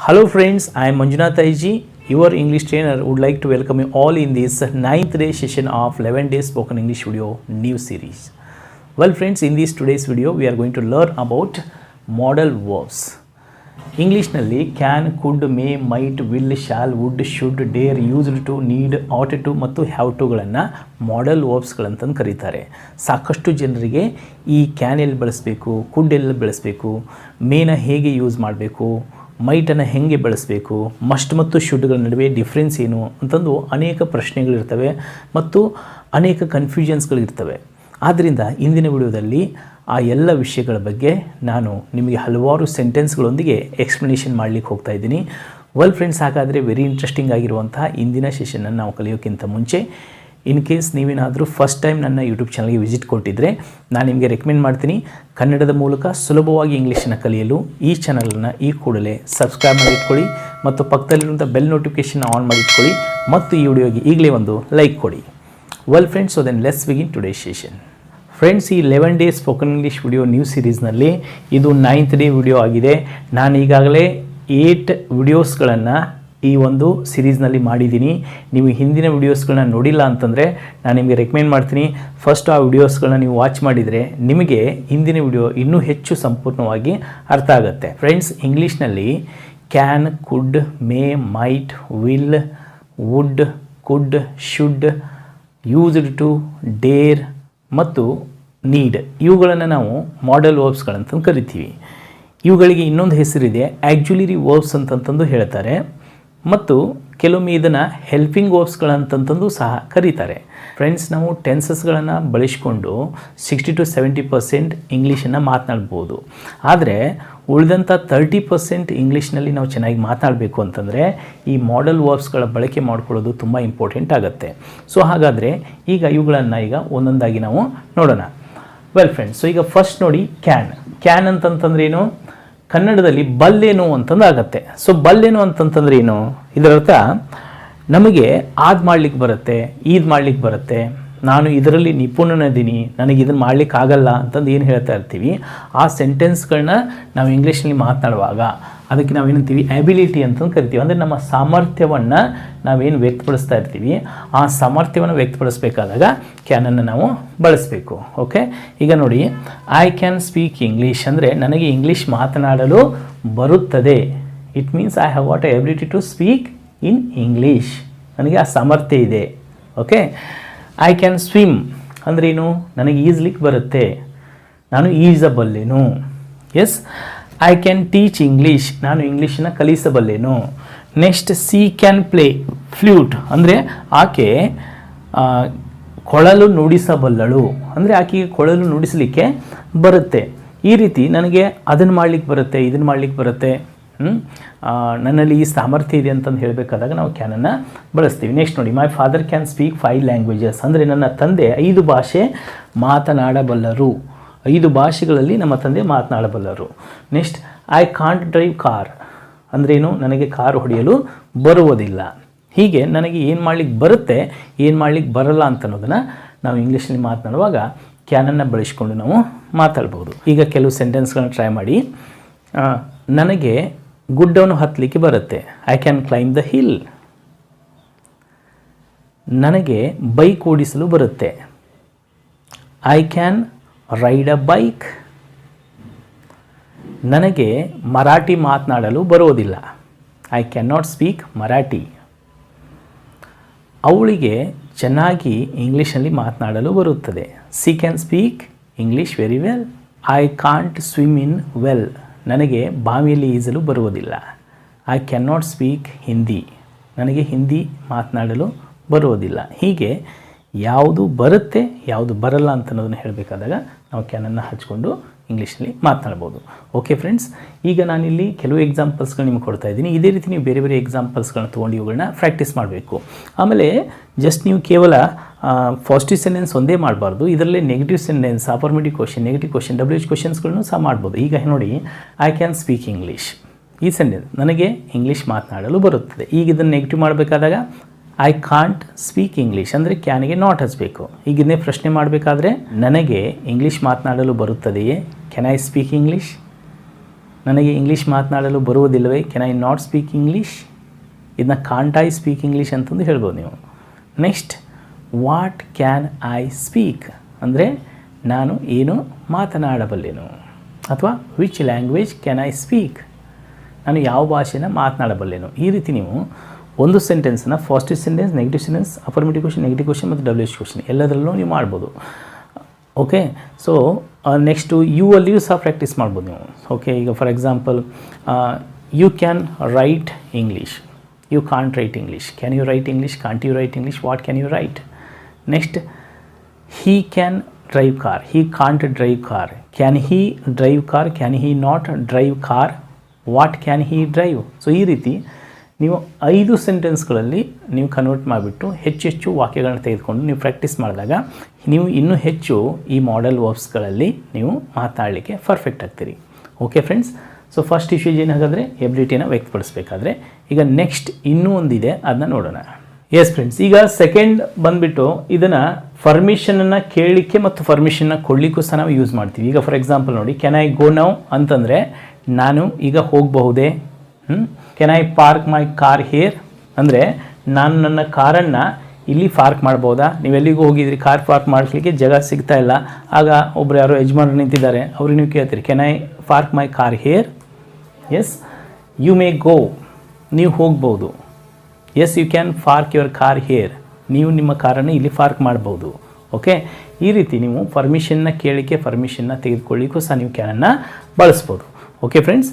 Hello friends, I am Manjunath Aiji, your English trainer would like to welcome you all in this 9th day session of 11 days spoken English video new series. Well friends, in this today's video we are going to learn about modal verbs. ಇಂಗ್ಲೀಷ್ನಲ್ಲಿ can, could, may, might, will, shall, would, should, dare, used to, need, ought to ಮತ್ತು have ಟುಗಳನ್ನು modal ವರ್ಬ್ಸ್ಗಳಂತಂದು ಕರೀತಾರೆ. ಸಾಕಷ್ಟು ಜನರಿಗೆ ಈ can ಎಲ್ಲಿ ಬಳಸಬೇಕು, ಕುಡ್ ಎಲ್ಲಿ ಬಳಸಬೇಕು, ಮೇನ ಹೇಗೆ ಯೂಸ್ ಮಾಡಬೇಕು, ಮೈಟನ್ನು ಹೇಗೆ ಬಳಸಬೇಕು, ಮಸ್ಟ್ ಮತ್ತು ಶುಡ್ಗಳ ನಡುವೆ ಡಿಫ್ರೆನ್ಸ್ ಏನು ಅಂತಂದು ಅನೇಕ ಪ್ರಶ್ನೆಗಳಿರ್ತವೆ ಮತ್ತು ಅನೇಕ ಕನ್ಫ್ಯೂಷನ್ಸ್ಗಳಿರ್ತವೆ. ಆದ್ದರಿಂದ ಇಂದಿನ ವಿಡಿಯೋದಲ್ಲಿ ಆ ಎಲ್ಲ ವಿಷಯಗಳ ಬಗ್ಗೆ ನಾನು ನಿಮಗೆ ಹಲವಾರು ಸೆಂಟೆನ್ಸ್ಗಳೊಂದಿಗೆ ಎಕ್ಸ್ಪ್ಲನೇಷನ್ ಮಾಡಲಿಕ್ಕೆ ಹೋಗ್ತಾ ಇದ್ದೀನಿ. ವೆಲ್ ಫ್ರೆಂಡ್ಸ್, ಹಾಗಾದರೆ ವೆರಿ ಇಂಟ್ರೆಸ್ಟಿಂಗ್ ಆಗಿರುವಂತಹ ಇಂದಿನ ಸೆಷನನ್ನು ನಾವು ಕಲಿಯೋಕ್ಕಿಂತ ಮುಂಚೆ ಇನ್ ಕೇಸ್ ನೀವೇನಾದರೂ ಫಸ್ಟ್ ಟೈಮ್ ನನ್ನ ಯೂಟ್ಯೂಬ್ ಚಾನಲ್ಗೆ ವಿಸಿಟ್ ಕೊಟ್ಟಿದ್ದರೆ ನಾನು ನಿಮಗೆ ರೆಕಮೆಂಡ್ ಮಾಡ್ತೀನಿ, ಕನ್ನಡದ ಮೂಲಕ ಸುಲಭವಾಗಿ ಇಂಗ್ಲೀಷನ್ನು ಕಲಿಯಲು ಈ ಚಾನಲನ್ನು ಈ ಕೂಡಲೇ ಸಬ್ಸ್ಕ್ರೈಬ್ ಮಾಡಿಟ್ಕೊಳ್ಳಿ ಮತ್ತು ಪಕ್ಕದಲ್ಲಿರುವಂಥ ಬೆಲ್ ನೋಟಿಫಿಕೇಷನ್ ಆನ್ ಮಾಡಿಟ್ಕೊಳ್ಳಿ ಮತ್ತು ಈ ವಿಡಿಯೋಗೆ ಈಗಲೇ ಒಂದು ಲೈಕ್ ಕೊಡಿ. Well friends, so then let's begin today session. Friends, ಈ 11 days spoken English video new ಸೀರೀಸ್ನಲ್ಲಿ ಇದು 9th ಡೇ ವಿಡಿಯೋ ಆಗಿದೆ. ನಾನು ಈಗಾಗಲೇ 8 ವಿಡಿಯೋಸ್ಗಳನ್ನು ಈ ಒಂದು ಸೀರೀಸ್ನಲ್ಲಿ ಮಾಡಿದ್ದೀನಿ. ನೀವು ಹಿಂದಿನ ವಿಡಿಯೋಸ್ಗಳನ್ನ ನೋಡಿಲ್ಲ ಅಂತಂದರೆ ನಾನು ನಿಮಗೆ ರೆಕಮೆಂಡ್ ಮಾಡ್ತೀನಿ, ಫಸ್ಟ್ ಆ ವಿಡಿಯೋಸ್ಗಳನ್ನ ನೀವು ವಾಚ್ ಮಾಡಿದರೆ ನಿಮಗೆ ಹಿಂದಿನ ವಿಡಿಯೋ ಇನ್ನೂ ಹೆಚ್ಚು ಸಂಪೂರ್ಣವಾಗಿ ಅರ್ಥ ಆಗುತ್ತೆ. ಫ್ರೆಂಡ್ಸ್, ಇಂಗ್ಲೀಷ್ನಲ್ಲಿ can, could, may, might, will, would, could, should, used to, dare ಮತ್ತು ನೀಡ್ ಇವುಗಳನ್ನು ನಾವು ಮಾಡಲ್ ವರ್ಬ್ಸ್ಗಳಂತ ಕರಿತೀವಿ. ಇವುಗಳಿಗೆ ಇನ್ನೊಂದು ಹೆಸರಿದೆ, ಆ್ಯಕ್ಚುಲಿರಿ ವರ್ಬ್ಸ್ ಅಂತಂತಂದು ಹೇಳ್ತಾರೆ ಮತ್ತು ಕೆಲವೊಮ್ಮೆ ಇದನ್ನು ಹೆಲ್ಪಿಂಗ್ ವರ್ಬ್ಸ್ಗಳಂತಂದು ಸಹ ಕರೀತಾರೆ. ಫ್ರೆಂಡ್ಸ್, ನಾವು ಟೆನ್ಸಸ್ಗಳನ್ನು ಬಳಸಿಕೊಂಡು 60 to 70% ಇಂಗ್ಲೀಷನ್ನು ಮಾತನಾಡ್ಬೋದು. ಆದರೆ ಉಳಿದಂಥ 30% ಇಂಗ್ಲೀಷ್ನಲ್ಲಿ ನಾವು ಚೆನ್ನಾಗಿ ಮಾತನಾಡಬೇಕು ಅಂತಂದರೆ ಈ ಮಾಡಲ್ ವರ್ಬ್ಸ್ಗಳ ಬಳಕೆ ಮಾಡ್ಕೊಳ್ಳೋದು ತುಂಬ ಇಂಪಾರ್ಟೆಂಟ್ ಆಗುತ್ತೆ. ಸೊ ಹಾಗಾದರೆ ಈಗ ಇವುಗಳನ್ನು ಈಗ ಒಂದೊಂದಾಗಿ ನಾವು ನೋಡೋಣ. ವೆಲ್ ಫ್ರೆಂಡ್ಸ್, ಸೊ ಈಗ ಫಸ್ಟ್ ನೋಡಿ ಕ್ಯಾನ್ ಅಂತಂತಂದ್ರೆ ಏನು, ಕನ್ನಡದಲ್ಲಿ ಬಲ್ಲೇನು ಅಂತಂದು ಆಗುತ್ತೆ. ಸೊ ಬಲ್ಲೇನು ಅಂತಂತಂದ್ರೆ ಏನು, ಇದರರ್ಥ ನಮಗೆ ಆದ್ ಮಾಡ್ಲಿಕ್ಕೆ ಬರುತ್ತೆ, ಈದ್ ಮಾಡ್ಲಿಕ್ಕೆ ಬರುತ್ತೆ, ನಾನು ಇದರಲ್ಲಿ ನಿಪುಣನಿದ್ದೀನಿ, ನನಗೆ ಇದನ್ನು ಮಾಡ್ಲಿಕ್ಕೆ ಆಗಲ್ಲ ಅಂತಂದು ಏನು ಹೇಳ್ತಾ ಇರ್ತೀವಿ, ಆ ಸೆಂಟೆನ್ಸ್ಗಳನ್ನ ನಾವು ಇಂಗ್ಲೀಷ್ನಲ್ಲಿ ಮಾತನಾಡುವಾಗ ಅದಕ್ಕೆ ನಾವೇನಂತೀವಿ, ಎಬಿಲಿಟಿ ಅಂತಂದು ಕರಿತೀವಿ. ಅಂದರೆ ನಮ್ಮ ಸಾಮರ್ಥ್ಯವನ್ನು ನಾವೇನು ವ್ಯಕ್ತಪಡಿಸ್ತಾ ಇರ್ತೀವಿ ಆ ಸಾಮರ್ಥ್ಯವನ್ನು ವ್ಯಕ್ತಪಡಿಸ್ಬೇಕಾದಾಗ ಕ್ಯಾನನ್ನು ನಾವು ಬಳಸಬೇಕು. ಓಕೆ, ಈಗ ನೋಡಿ, ಐ ಕ್ಯಾನ್ ಸ್ಪೀಕ್ ಇಂಗ್ಲೀಷ್ ಅಂದರೆ ನನಗೆ ಇಂಗ್ಲೀಷ್ ಮಾತನಾಡಲು ಬರುತ್ತದೆ. It means I have what ability to speak in English, ನನಗೆ ಆ ಸಾಮರ್ಥ್ಯ ಇದೆ. ಓಕೆ, ಐ ಕ್ಯಾನ್ ಸ್ವಿಮ್ ಅಂದ್ರೇನು, ನನಗೆ ಈಜ್ಲಿಕ್ಕೆ ಬರುತ್ತೆ, ನಾನು ಈಜಬಲ್ಲೆನು. Yes, I can teach English, ನಾನು ಇಂಗ್ಲೀಷನ್ನು ಕಲಿಸಬಲ್ಲೆನು. Next, she can play flute ಅಂದರೆ ಆಕೆ ಕೊಳಲು ನುಡಿಸಬಲ್ಲಳು, ಅಂದರೆ ಆಕೆಗೆ ಕೊಳಲು ನುಡಿಸಲಿಕ್ಕೆ ಬರುತ್ತೆ. ಈ ರೀತಿ ನನಗೆ ಅದನ್ನು ಮಾಡಲಿಕ್ಕೆ ಬರುತ್ತೆ, ಇದನ್ನು ಮಾಡಲಿಕ್ಕೆ ಬರುತ್ತೆ, ನನ್ನಲ್ಲಿ ಈ ಸಾಮರ್ಥ್ಯ ಇದೆ ಅಂತಂದು ಹೇಳಬೇಕಾದಾಗ ನಾವು ಕ್ಯಾನನ್ನು ಬಳಸ್ತೀವಿ. ನೆಕ್ಸ್ಟ್ ನೋಡಿ, my father can speak 5 languages ಅಂದರೆ ನನ್ನ ತಂದೆ 5 ಭಾಷೆ ಮಾತನಾಡಬಲ್ಲರು, 5 ಭಾಷೆಗಳಲ್ಲಿ ನಮ್ಮ ತಂದೆ ಮಾತನಾಡಬಲ್ಲರು. Next, I can't drive car ಅಂದ್ರೇನು, ನನಗೆ ಕಾರು ಹೊಡೆಯಲು ಬರುವುದಿಲ್ಲ. ಹೀಗೆ ನನಗೆ ಏನು ಮಾಡಲಿಕ್ಕೆ ಬರುತ್ತೆ, ಏನು ಮಾಡಲಿಕ್ಕೆ ಬರಲ್ಲ ಅಂತ ಅನ್ನೋದನ್ನು ನಾವು ಇಂಗ್ಲೀಷಲ್ಲಿ ಮಾತನಾಡುವಾಗ ಕ್ಯಾನನ್ನು ಬಳಸಿಕೊಂಡು ನಾವು ಮಾತಾಡ್ಬೋದು. ಈಗ ಕೆಲವು ಸೆಂಟೆನ್ಸ್ಗಳನ್ನ ಟ್ರೈ ಮಾಡಿ. ನನಗೆ ಗುಡ್ಡವನ್ನು ಹತ್ತಲಿಕ್ಕೆ ಬರುತ್ತೆ, I can climb the hill. ನನಗೆ ಬೈಕ್ ಓಡಿಸಲು ಬರುತ್ತೆ, I can ride a bike. ನನಗೆ ಮರಾಠಿ ಮಾತನಾಡಲು ಬರೋದಿಲ್ಲ, I can not speak Marathi. ಅವಳಿಗೆ ಚೆನ್ನಾಗಿ ಇಂಗ್ಲೀಷಲ್ಲಿ ಮಾತನಾಡಲು ಬರುತ್ತದೆ, she can speak English very well. I can't swim in well, ನನಗೆ ಬಾವಿಯಲ್ಲಿ ಈಜಲು ಬರುವುದಿಲ್ಲ, I can not speak Hindi, ನನಗೆ ಹಿಂದಿ ಮಾತನಾಡಲು ಬರುವುದಿಲ್ಲ. ಹೀಗೆ ಯಾವುದು ಬರುತ್ತೆ ಯಾವುದು ಬರಲ್ಲ ಅಂತ ಅನ್ನೋದನ್ನು ಹೇಳಬೇಕಾದಾಗ ನಾವು ಕ್ಯಾನನ್ನು ಹಚ್ಕೊಂಡು ಇಂಗ್ಲೀಷಲ್ಲಿ ಮಾತನಾಡ್ಬೋದು. ಓಕೆ ಫ್ರೆಂಡ್ಸ್, ಈಗ ನಾನಿಲ್ಲಿ ಕೆಲವು ಎಕ್ಸಾಂಪಲ್ಸ್ಗಳು ನಿಮಗೆ ಕೊಡ್ತಾ ಇದ್ದೀನಿ. ಇದೇ ರೀತಿ ನೀವು ಬೇರೆ ಬೇರೆ ಎಕ್ಸಾಂಪಲ್ಸ್ಗಳನ್ನ ತೊಗೊಂಡು ಇವುಗಳನ್ನ ಪ್ರಾಕ್ಟೀಸ್ ಮಾಡಬೇಕು. ಆಮೇಲೆ ಜಸ್ಟ್ ನೀವು ಕೇವಲ ಪಾಸಿಟಿವ್ ಸೆಂಟೆನ್ಸ್ ಒಂದೇ ಮಾಡಬಾರ್ದು, ಇದರಲ್ಲೇ negative sentence, affirmative question, negative question, WH ಕ್ವಶನ್ಸ್ಗಳನ್ನು ಸಹ ಮಾಡ್ಬೋದು. ಈಗ ನೋಡಿ, ಐ ಕ್ಯಾನ್ ಸ್ಪೀಕ್ ಇಂಗ್ಲೀಷ್, ಈ ಸೆಂಟೆನ್ಸ್ ನನಗೆ ಇಂಗ್ಲೀಷ್ ಮಾತನಾಡಲು ಬರುತ್ತದೆ. ಈಗ ಇದನ್ನು ನೆಗೆಟಿವ್ ಮಾಡಬೇಕಾದಾಗ ಐ ಕಾಂಟ್ ಸ್ಪೀಕ್ ಇಂಗ್ಲೀಷ್ ಅಂದರೆ ಕ್ಯಾನಿಗೆ ನಾಟ್ ಹಚ್ಚಬೇಕು. ಈಗ ಇದನ್ನೇ ಪ್ರಶ್ನೆ ಮಾಡಬೇಕಾದ್ರೆ ನನಗೆ ಇಂಗ್ಲೀಷ್ ಮಾತನಾಡಲು ಬರುತ್ತದೆಯೇ, ಕ್ಯಾನ್ ಐ ಸ್ಪೀಕ್ ಇಂಗ್ಲೀಷ್. ನನಗೆ ಇಂಗ್ಲೀಷ್ ಮಾತನಾಡಲು ಬರುವುದಿಲ್ಲವೇ, can I not speak English, ಇದನ್ನ ಕಾಂಟ್ ಐ ಸ್ಪೀಕ್ ಇಂಗ್ಲೀಷ್ ಅಂತಂದು ಹೇಳ್ಬೋದು ನೀವು. Next what can I speak ಅಂದರೆ ನಾನು ಏನು ಮಾತನಾಡಬಲ್ಲೆನು, ಅಥವಾ which language can I speak, ನಾನು ಯಾವ ಭಾಷೆನ ಮಾತನಾಡಬಲ್ಲೆನು. ಈ ರೀತಿ ನೀವು ಒಂದು ಸೆಂಟೆನ್ಸನ್ನ positive sentence, negative sentence, affirmative question, negative question ಮತ್ತು WH ಕ್ವಶನ್ ಎಲ್ಲದರಲ್ಲೂ ನೀವು ಮಾಡ್ಬೋದು. ಓಕೆ, ಸೊ ನೆಕ್ಸ್ಟು ಯು ಅಲ್ಲಿ ಸಹ ಪ್ರಾಕ್ಟೀಸ್ ಮಾಡ್ಬೋದು ನೀವು. ಓಕೆ, ಈಗ for example you can write English, you can't write English, can you write English, can't you write English, what can you write. Next he can drive car, he can't drive car, can he drive car, can he not drive car, what can he drive. So ಈ ರೀತಿ ನೀವು 5 ಸೆಂಟೆನ್ಸ್ಗಳಲ್ಲಿ ನೀವು convert ಮಾಡಿಬಿಟ್ಟು ಹೆಚ್ಚು ವಾಕ್ಯಗಳನ್ನ ತೆಗೆದುಕೊಂಡು ನೀವು practice ಮಾಡಿದಾಗ ನೀವು ಇನ್ನೂ ಹೆಚ್ಚು ಈ ಮಾಡೆಲ್ ವರ್ಬ್ಸ್ಗಳಲ್ಲಿ ನೀವು ಮಾತನಾಡಲಿಕ್ಕೆ ಪರ್ಫೆಕ್ಟ್ ಆಗ್ತೀರಿ. Okay friends, so first issues ಏನಾಗಾದರೆ ಎಬಿಲಿಟಿನ ವ್ಯಕ್ತಪಡಿಸಬೇಕಾದ್ರೆ, ಈಗ ನೆಕ್ಸ್ಟ್ ಇನ್ನೂ ಒಂದಿದೆ, ಅದನ್ನ ನೋಡೋಣ. ಎಸ್ ಫ್ರೆಂಡ್ಸ್, ಈಗ ಸೆಕೆಂಡ್ ಬಂದುಬಿಟ್ಟು ಇದನ್ನು ಪರ್ಮಿಷನನ್ನು ಕೇಳಲಿಕ್ಕೆ ಮತ್ತು ಪರ್ಮಿಷನ್ನ ಕೊಡಲಿಕ್ಕೂ ಸಹ ನಾವು ಯೂಸ್ ಮಾಡ್ತೀವಿ. ಈಗ ಫಾರ್ ಎಕ್ಸಾಂಪಲ್ ನೋಡಿ, ಕ್ಯಾನ್ ಐ ಗೋ ನೌ ಅಂತಂದರೆ ನಾನು ಈಗ ಹೋಗಬಹುದೇ. Can I park my car hair ಅಂದರೆ ನಾನು ನನ್ನ ಕಾರನ್ನು ಇಲ್ಲಿ ಪಾರ್ಕ್ ಮಾಡ್ಬೋದಾ. ನೀವೆಲ್ಲಿಗೂ ಹೋಗಿದ್ರಿ, ಕಾರ್ ಪಾರ್ಕ್ ಮಾಡಲಿಕ್ಕೆ ಜಾಗ ಸಿಗ್ತಾ ಇಲ್ಲ, ಆಗ ಒಬ್ಬರು ಯಾರೋ ಯಜಮಾನರು ನಿಂತಿದ್ದಾರೆ, ಅವ್ರಿಗೆ ನೀವು ಕೇಳ್ತೀರಿ can I park my car here. Yes, you may go, ನೀವು ಹೋಗ್ಬೋದು. Yes, you can park your car here, ನೀವು ನಿಮ್ಮ ಕಾರನ್ನು ಇಲ್ಲಿ ಪಾರ್ಕ್ ಮಾಡ್ಬೋದು. ಓಕೆ, ಈ ರೀತಿ ನೀವು ಪರ್ಮಿಷನ್ನ ಕೇಳಲಿಕ್ಕೆ, ಪರ್ಮಿಷನ್ನ ತೆಗೆದುಕೊಳ್ಳಿಕ್ಕೂ ಸಹ ನೀವು ಕ್ಯಾನನ್ನು ಬಳಸ್ಬೋದು. Okay friends,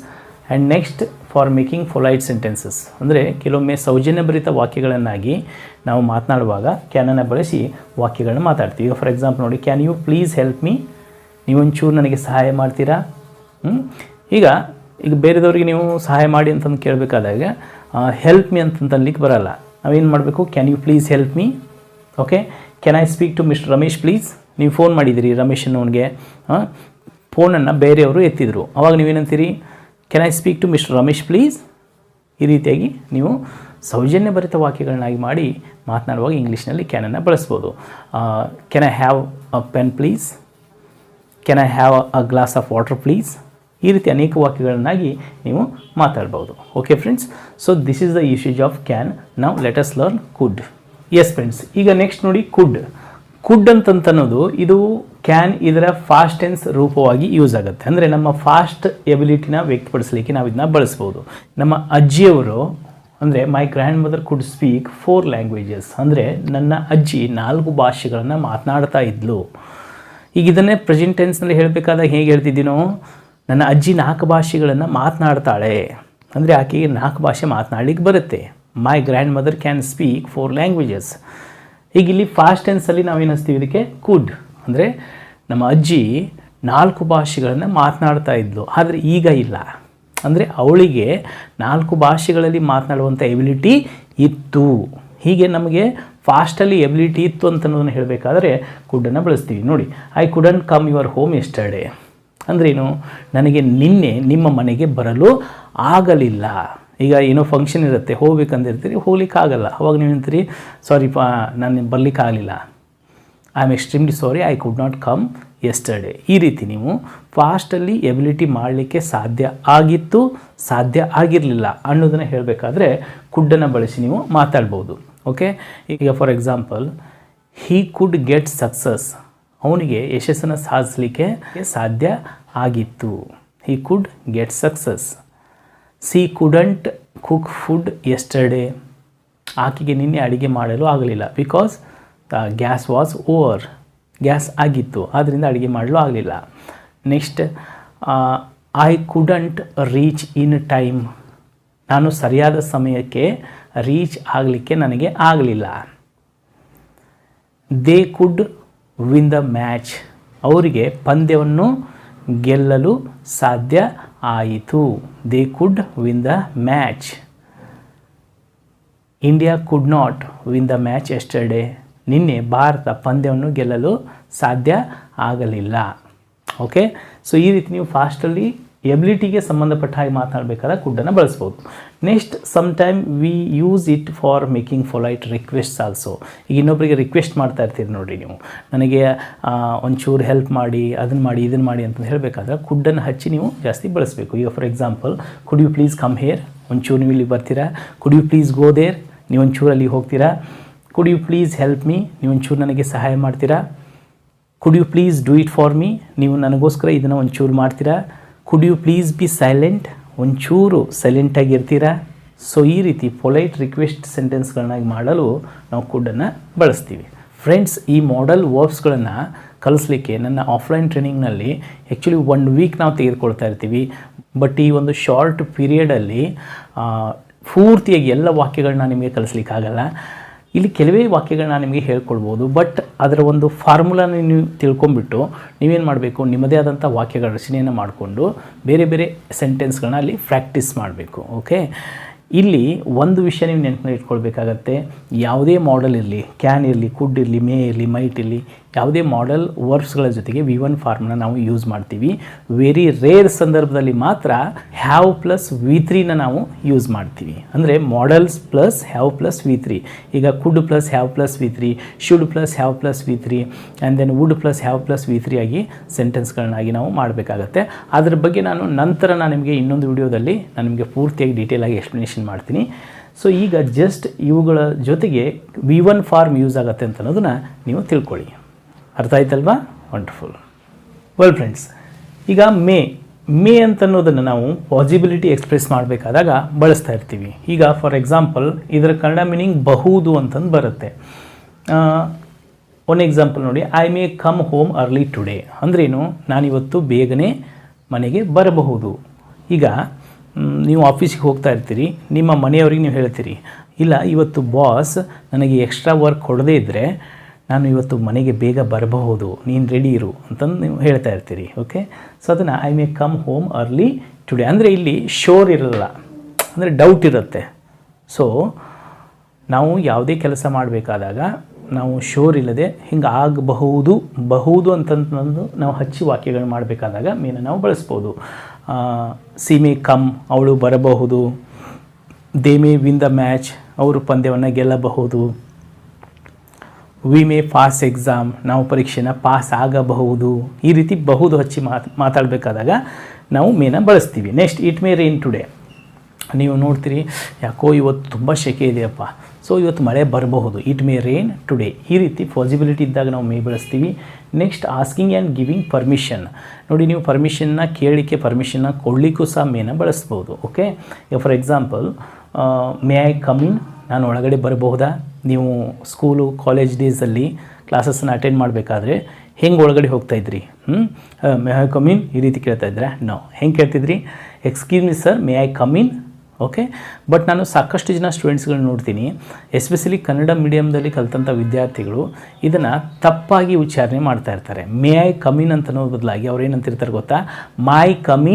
and next for making polite sentences ಅಂದರೆ ಕೆಲವೊಮ್ಮೆ ಸೌಜನ್ಯಭರಿತ ವಾಕ್ಯಗಳನ್ನಾಗಿ ನಾವು ಮಾತನಾಡುವಾಗ ಕ್ಯಾನನ್ನು ಬಳಸಿ ವಾಕ್ಯಗಳನ್ನ ಮಾತಾಡ್ತೀವಿ. ಈಗ ಫಾರ್ ಎಕ್ಸಾಂಪಲ್ ನೋಡಿ, can you please help me, ನೀವೊಂಚೂರು ನನಗೆ ಸಹಾಯ ಮಾಡ್ತೀರಾ. ಈಗ ಬೇರೆದವ್ರಿಗೆ ನೀವು ಸಹಾಯ ಮಾಡಿ ಅಂತಂದು ಕೇಳಬೇಕಾದಾಗ ಹೆಲ್ಪ್ ಮೀ ಅಂತಂತನ್ಲಿಕ್ಕೆ ಬರಲ್ಲ, ನಾವೇನು ಮಾಡಬೇಕು, can you please help me. Okay, can I speak to mister Ramesh please, ನೀವು ಫೋನ್ ಮಾಡಿದಿರಿ ರಮೇಶ್ ಅನ್ನೋನಿಗೆ, ಫೋನನ್ನು ಬೇರೆಯವರು ಎತ್ತಿದ್ರು, ಅವಾಗ ನೀವೇನಂತೀರಿ, can I speak to mister Ramesh please. ಈ ರೀತಿಯಾಗಿ ನೀವು ಸೌಜನ್ಯಭರಿತ ವಾಕ್ಯಗಳನ್ನಾಗಿ ಮಾಡಿ ಮಾತನಾಡುವಾಗ ಇಂಗ್ಲೀಷ್ನಲ್ಲಿ ಕ್ಯಾನನ್ನು ಬಳಸ್ಬೋದು. Can I have a pen please, can I have a glass of water please. ಈ ರೀತಿ ಅನೇಕ ವಾಕ್ಯಗಳನ್ನಾಗಿ ನೀವು ಮಾತಾಡ್ಬೋದು. Okay friends, so this is the usage of can. Now let us learn could. S friends, ಈಗ ನೆಕ್ಸ್ಟ್ ನೋಡಿ ಕುಡ್. ಕುಡ್ ಅಂತನ್ನೋದು ಇದು can ಇದರ ಫಾಸ್ಟ್ ಟೆನ್ಸ್ ರೂಪವಾಗಿ ಯೂಸ್ ಆಗುತ್ತೆ. ಅಂದರೆ ನಮ್ಮ ಫಾಸ್ಟ್ ಎಬಿಲಿಟಿನ ವ್ಯಕ್ತಪಡಿಸಲಿಕ್ಕೆ ನಾವು ಇದನ್ನ ಬಳಸ್ಬೋದು. ನಮ್ಮ ಅಜ್ಜಿಯವರು ಅಂದರೆ ಮೈ ಗ್ರ್ಯಾಂಡ್ ಮದರ್ ಕುಡ್ ಸ್ಪೀಕ್ 4 ಲ್ಯಾಂಗ್ವೇಜಸ್, ಅಂದರೆ ನನ್ನ ಅಜ್ಜಿ 4 ಭಾಷೆಗಳನ್ನು ಮಾತನಾಡ್ತಾ ಇದ್ಲು. ಈಗ ಇದನ್ನೇ ಪ್ರೆಸೆಂಟ್ ಟೆನ್ಸ್ನಲ್ಲಿ ಹೇಳಬೇಕಾದಾಗ ಹೇಗೆ ಹೇಳ್ತಿದ್ದೀನೋ, ನನ್ನ ಅಜ್ಜಿ 4 ಭಾಷೆಗಳನ್ನು ಮಾತನಾಡ್ತಾಳೆ ಅಂದರೆ ಆಕೆಗೆ 4 ಭಾಷೆ ಮಾತನಾಡಲಿಕ್ಕೆ ಬರುತ್ತೆ. My grandmother can speak 4 languages. ಈಗ ಇಲ್ಲಿ ಫಾಸ್ಟ್ ಟೆನ್ಸಲ್ಲಿ ನಾವೇನು ಹಚ್ತೀವಿ ಇದಕ್ಕೆ, ಕುಡ್. ಅಂದರೆ ನಮ್ಮ ಅಜ್ಜಿ 4 ಭಾಷೆಗಳನ್ನು ಮಾತನಾಡ್ತಾ ಇದ್ಲು, ಆದರೆ ಈಗ ಇಲ್ಲ. ಅಂದರೆ ಅವಳಿಗೆ 4 ಭಾಷೆಗಳಲ್ಲಿ ಮಾತನಾಡುವಂಥ ಎಬಿಲಿಟಿ ಇತ್ತು. ಹೀಗೆ ನಮಗೆ ಫಾಸ್ಟಲ್ಲಿ ಎಬಿಲಿಟಿ ಇತ್ತು ಅಂತನ್ನೋದನ್ನು ಹೇಳಬೇಕಾದ್ರೆ ಕುಡ್ಡನ್ನು ಬಳಸ್ತೀವಿ. ನೋಡಿ, I couldn't come your home yesterday ಅಂದ್ರೇನು, ನನಗೆ ನಿನ್ನೆ ನಿಮ್ಮ ಮನೆಗೆ ಬರಲು ಆಗಲಿಲ್ಲ. ಈಗ ಏನೋ ಫಂಕ್ಷನ್ ಇರುತ್ತೆ, ಹೋಗ್ಬೇಕಂದಿರ್ತೀರಿ, ಹೋಗ್ಲಿಕ್ಕಾಗಲ್ಲ, ಅವಾಗ ನೀವು ಅಂತೀರಿ ಸಾರಿಪ್ಪ ನಾನು ಬರಲಿಕ್ಕಾಗಲಿಲ್ಲ, I am extremely sorry, I could not come yesterday. ಈ ರೀತಿ ನೀವು ಫಾಸ್ಟಲ್ಲಿ ಎಬಿಲಿಟಿ ಮಾಡಲಿಕ್ಕೆ ಸಾಧ್ಯ ಆಗಿತ್ತು, ಸಾಧ್ಯ ಆಗಿರಲಿಲ್ಲ ಅನ್ನೋದನ್ನು ಹೇಳಬೇಕಾದ್ರೆ ಕುಡ್ಡನ್ನು ಬಳಸಿ ನೀವು ಮಾತಾಡ್ಬೋದು. ಓಕೆ, ಈಗ for example he could get success, ಅವನಿಗೆ ಯಶಸ್ಸನ್ನು ಸಾಧಿಸಲಿಕ್ಕೆ ಸಾಧ್ಯ ಆಗಿತ್ತು. He could get success. She couldn't cook food yesterday, ಆಕೆಗೆ ನಿನ್ನೆ ಅಡುಗೆ ಮಾಡಲು ಆಗಲಿಲ್ಲ, because gas was over, gas ಆಗಿತ್ತು, ಆದ್ದರಿಂದ ಅಡುಗೆ ಮಾಡಲು ಆಗಲಿಲ್ಲ. Next, I couldn't reach in time, ನಾನು ಸರಿಯಾದ ಸಮಯಕ್ಕೆ ರೀಚ್ ಆಗಲಿಕ್ಕೆ ನನಗೆ ಆಗಲಿಲ್ಲ. They could win the match, ಅವರಿಗೆ ಪಂದ್ಯವನ್ನು ಗೆಲ್ಲಲು ಸಾಧ್ಯ ಆಯಿತು. They could win the match. India could not win the match yesterday, ನಿನ್ನೆ ಭಾರತ ಪಂದ್ಯವನ್ನು ಗೆಲ್ಲಲು ಸಾಧ್ಯ ಆಗಲಿಲ್ಲ. ಓಕೆ, ಸೊ ಈ ರೀತಿ ನೀವು ಫಾಸ್ಟಲ್ಲಿ ಎಬಿಲಿಟಿಗೆ ಸಂಬಂಧಪಟ್ಟ ಹಾಗೆ ಮಾತನಾಡಬೇಕಾದ್ರೆ ಕುಡ್ಡನ್ನು ಬಳಸ್ಬೋದು. Next some time we use it for making polite requests also. ಈಗ ಇನ್ನೊಬ್ಬರಿಗೆ ರಿಕ್ವೆಸ್ಟ್ ಮಾಡ್ತಾ ಇರ್ತೀರಿ ನೋಡಿರಿ ನೀವು, ನನಗೆ ಒಂಚೂರು ಹೆಲ್ಪ್ ಮಾಡಿ, ಅದನ್ನು ಮಾಡಿ, ಇದನ್ನು ಮಾಡಿ ಅಂತ ಹೇಳಬೇಕಾದ್ರೆ ಕುಡ್ಡನ್ನು ಹಚ್ಚಿ ನೀವು ಜಾಸ್ತಿ ಬಳಸಬೇಕು. ಈಗ for example, could you please come here, ಒಂಚೂರು ನೀವು ಇಲ್ಲಿ ಬರ್ತೀರಾ. Could you please go there, ನೀವು ಒಂಚೂರು ಅಲ್ಲಿ ಹೋಗ್ತೀರಾ. Could you please help me, ನೀವು ಒಂಚೂರು ನನಗೆ ಸಹಾಯ ಮಾಡ್ತೀರಾ. Could you please do it for me, ನೀವು ನನಗೋಸ್ಕರ ಇದನ್ನು ಒಂಚೂರು ಮಾಡ್ತೀರಾ. Could you please be silent, ಒಂಚೂರು ಸೈಲೆಂಟಾಗಿ ಇರ್ತೀರಾ. ಸೊ ಈ ರೀತಿ ಪೊಲೈಟ್ ರಿಕ್ವೆಸ್ಟ್ ಸೆಂಟೆನ್ಸ್ಗಳನ್ನಾಗಿ ಮಾಡಲು ನಾವು ಕುಡ್ಡನ್ನು ಬಳಸ್ತೀವಿ. ಫ್ರೆಂಡ್ಸ್, ಈ ಮಾಡೆಲ್ ವರ್ಬ್ಸ್ಗಳನ್ನು ಕಲಿಸ್ಲಿಕ್ಕೆ ನನ್ನ ಆಫ್ಲೈನ್ ಟ್ರೈನಿಂಗ್ನಲ್ಲಿ ಆ್ಯಕ್ಚುಲಿ 1 ವೀಕ್ ನಾವು ತೆಗೆದುಕೊಳ್ತಾ ಇರ್ತೀವಿ. ಬಟ್ ಈ ಒಂದು ಶಾರ್ಟ್ ಪೀರಿಯಡಲ್ಲಿ ಪೂರ್ತಿಯಾಗಿ ಎಲ್ಲ ವಾಕ್ಯಗಳನ್ನ ನಿಮಗೆ ಕಲಿಸ್ಲಿಕ್ಕಾಗಲ್ಲ. ಇಲ್ಲಿ ಕೆಲವೇ ವಾಕ್ಯಗಳನ್ನ ನಿಮಗೆ ಹೇಳ್ಕೊಡ್ಬೋದು. ಬಟ್ ಅದರ ಒಂದು ಫಾರ್ಮುಲಾನ ನೀವು ತಿಳ್ಕೊಂಬಿಟ್ಟು ನೀವೇನು ಮಾಡಬೇಕು, ನಿಮ್ಮದೇ ಆದಂಥ ವಾಕ್ಯಗಳ ರಚನೆಯನ್ನು ಮಾಡಿಕೊಂಡು ಬೇರೆ ಬೇರೆ ಸೆಂಟೆನ್ಸ್ಗಳನ್ನ ಅಲ್ಲಿ ಪ್ರಾಕ್ಟೀಸ್ ಮಾಡಬೇಕು. ಓಕೆ, ಇಲ್ಲಿ ಒಂದು ವಿಷಯ ನೀವು ನೆನಪಿನಲ್ಲಿ ಇಟ್ಕೊಳ್ಬೇಕಾಗತ್ತೆ. ಯಾವುದೇ ಮಾಡೆಲ್ ಇರಲಿ, ಕ್ಯಾನ್ ಇರಲಿ, ಕುಡ್ ಇರಲಿ, ಮೇ ಇರಲಿ, ಮೈಟ್ ಇರಲಿ, ಯಾವುದೇ ಮಾಡೆಲ್ ವರ್ಬ್ಸ್ಗಳ ಜೊತೆಗೆ V1 ಫಾರ್ಮ್ನ ನಾವು ಯೂಸ್ ಮಾಡ್ತೀವಿ. ವೆರಿ ರೇರ್ ಸಂದರ್ಭದಲ್ಲಿ ಮಾತ್ರ ಹ್ಯಾವ್ ಪ್ಲಸ್ V3ನ ನಾವು ಯೂಸ್ ಮಾಡ್ತೀವಿ. ಅಂದರೆ models plus have plus V3. ಈಗ could plus have plus V3, should plus have plus V3 and then would plus have plus V3 ಆಗಿ ಸೆಂಟೆನ್ಸ್ಗಳನ್ನಾಗಿ ನಾವು ಮಾಡಬೇಕಾಗತ್ತೆ. ಅದ್ರ ಬಗ್ಗೆ ನಾನು ನಿಮಗೆ ಇನ್ನೊಂದು ವಿಡಿಯೋದಲ್ಲಿ ನಾನು ನಿಮಗೆ ಪೂರ್ತಿಯಾಗಿ ಡೀಟೇಲಾಗಿ ಎಕ್ಸ್ಪ್ಲನೇಷನ್ ಮಾಡ್ತೀನಿ. ಸೊ ಈಗ ಜಸ್ಟ್ ಇವುಗಳ ಜೊತೆಗೆ V1 ಫಾರ್ಮ್ ಯೂಸ್ ಆಗುತ್ತೆ ಅಂತ ಅನ್ನೋದನ್ನು ನೀವು ತಿಳ್ಕೊಳ್ಳಿ. ಅರ್ಥ ಆಯ್ತಲ್ವಾ? ವಂಡರ್ಫುಲ್. ವೆಲ್ ಫ್ರೆಂಡ್ಸ್, ಈಗ ಮೇ ಅಂತ ಅನ್ನೋದನ್ನು ನಾವು ಪಾಸಿಬಿಲಿಟಿ ಎಕ್ಸ್ಪ್ರೆಸ್ ಮಾಡಬೇಕಾದಾಗ ಬಳಸ್ತಾ ಇರ್ತೀವಿ. ಈಗ ಫಾರ್ ಎಕ್ಸಾಂಪಲ್ ಇದರ ಕನ್ನಡ ಮೀನಿಂಗ್ ಬಹುದು ಅಂತಂದು ಬರುತ್ತೆ. ಒಂದು ಎಕ್ಸಾಂಪಲ್ ನೋಡಿ, I may come home early today ಅಂದ್ರೇನು, ನಾನಿವತ್ತು ಬೇಗನೆ ಮನೆಗೆ ಬರಬಹುದು. ಈಗ ನೀವು ಆಫೀಸಿಗೆ ಹೋಗ್ತಾ ಇರ್ತೀರಿ, ನಿಮ್ಮ ಮನೆಯವರಿಗೆ ನೀವು ಹೇಳ್ತೀರಿ, ಇಲ್ಲ ಇವತ್ತು ಬಾಸ್ ನನಗೆ ಎಕ್ಸ್ಟ್ರಾ ವರ್ಕ್ ಕೊಡದೇ ಇದ್ದರೆ ನಾನು ಇವತ್ತು ಮನೆಗೆ ಬೇಗ ಬರಬಹುದು, ನೀನು ರೆಡಿ ಇರು ಅಂತಂದು ನೀವು ಹೇಳ್ತಾ ಇರ್ತೀರಿ. ಓಕೆ, ಸೊ ಅದನ್ನು I may come home early today ಅಂದರೆ ಇಲ್ಲಿ ಶೋರ್ ಇರಲ್ಲ, ಅಂದರೆ ಡೌಟ್ ಇರುತ್ತೆ. ಸೊ ನಾವು ಯಾವುದೇ ಕೆಲಸ ಮಾಡಬೇಕಾದಾಗ ನಾವು ಶೋರ್ ಇಲ್ಲದೆ ಹಿಂಗೆ ಬಹುದು ಅಂತಂದು ನಾವು ಹಚ್ಚಿ ವಾಕ್ಯಗಳು ಮಾಡಬೇಕಾದಾಗ ಮೇನ ನಾವು ಬಳಸ್ಬೋದು. ಸಿ ಮೇ ಕಮ್, ಅವಳು ಬರಬಹುದು. They may win the match, ಅವರು ಪಂದ್ಯವನ್ನು ಗೆಲ್ಲಬಹುದು. ವಿ ಮೇ ಪಾಸ್ ಎಕ್ಸಾಮ್, ನಾವು ಪರೀಕ್ಷೆನ ಪಾಸ್ ಆಗಬಹುದು. ಈ ರೀತಿ ಬಹುದು ಹಚ್ಚಿ ಮಾತಾಡಬೇಕಾದಾಗ ನಾವು ಮೇನ ಬಳಸ್ತೀವಿ. Next, it may rain today, ನೀವು ನೋಡ್ತೀರಿ ಯಾಕೋ ಇವತ್ತು ತುಂಬ ಸೆಕೆ ಇದೆಯಪ್ಪ, ಸೊ ಇವತ್ತು ಮಳೆ ಬರಬಹುದು. It may rain today. ಈ ರೀತಿ ಪಾಸಿಬಿಲಿಟಿ ಇದ್ದಾಗ ನಾವು ಮೇ ಬಳಸ್ತೀವಿ. Next, asking and giving permission. ನೋಡಿ, ನೀವು ಪರ್ಮಿಷನ್ನ ಕೇಳಲಿಕ್ಕೆ, ಪರ್ಮಿಷನ್ನ ಕೊಡಲಿಕ್ಕೂ ಸಹ ಮೇನ ಬಳಸ್ಬೋದು. ಓಕೆ, ಈಗ for example, May I come in, ನಾನು ಒಳಗಡೆ ಬರಬಹುದಾ? ನೀವು ಸ್ಕೂಲು ಕಾಲೇಜ್ ಡೇಸಲ್ಲಿ ಕ್ಲಾಸಸ್ಸನ್ನು ಅಟೆಂಡ್ ಮಾಡಬೇಕಾದ್ರೆ ಹೆಂಗೆ ಒಳಗಡೆ ಹೋಗ್ತಾಯಿದ್ರಿ? ಮೇ ಐ ಕಮ್ ಇನ್ ಈ ರೀತಿ ಕೇಳ್ತಾ ಇದ್ರಾ? ನೋ. ಹೆಂಗೆ ಕೇಳ್ತಿದ್ರಿ? Excuse me sir, may I come in. Okay, but ನಾನು ಸಾಕಷ್ಟು ಜನ ಸ್ಟೂಡೆಂಟ್ಸ್ಗಳನ್ನ ನೋಡ್ತೀನಿ, ಎಸ್ಪೆಷಲಿ ಕನ್ನಡ ಮೀಡಿಯಮ್ದಲ್ಲಿ ಕಲಿತಂಥ ವಿದ್ಯಾರ್ಥಿಗಳು ಇದನ್ನು ತಪ್ಪಾಗಿ ಉಚ್ಚಾರಣೆ ಮಾಡ್ತಾ ಇರ್ತಾರೆ. ಮೇ ಐ ಕಮ್ ಇನ್ ಅಂತ ಅನ್ನೋದು ಬದಲಾಗಿ ಅವ್ರು ಏನಂತಿರ್ತಾರೆ ಗೊತ್ತಾ, ಮೈ ಕಮ್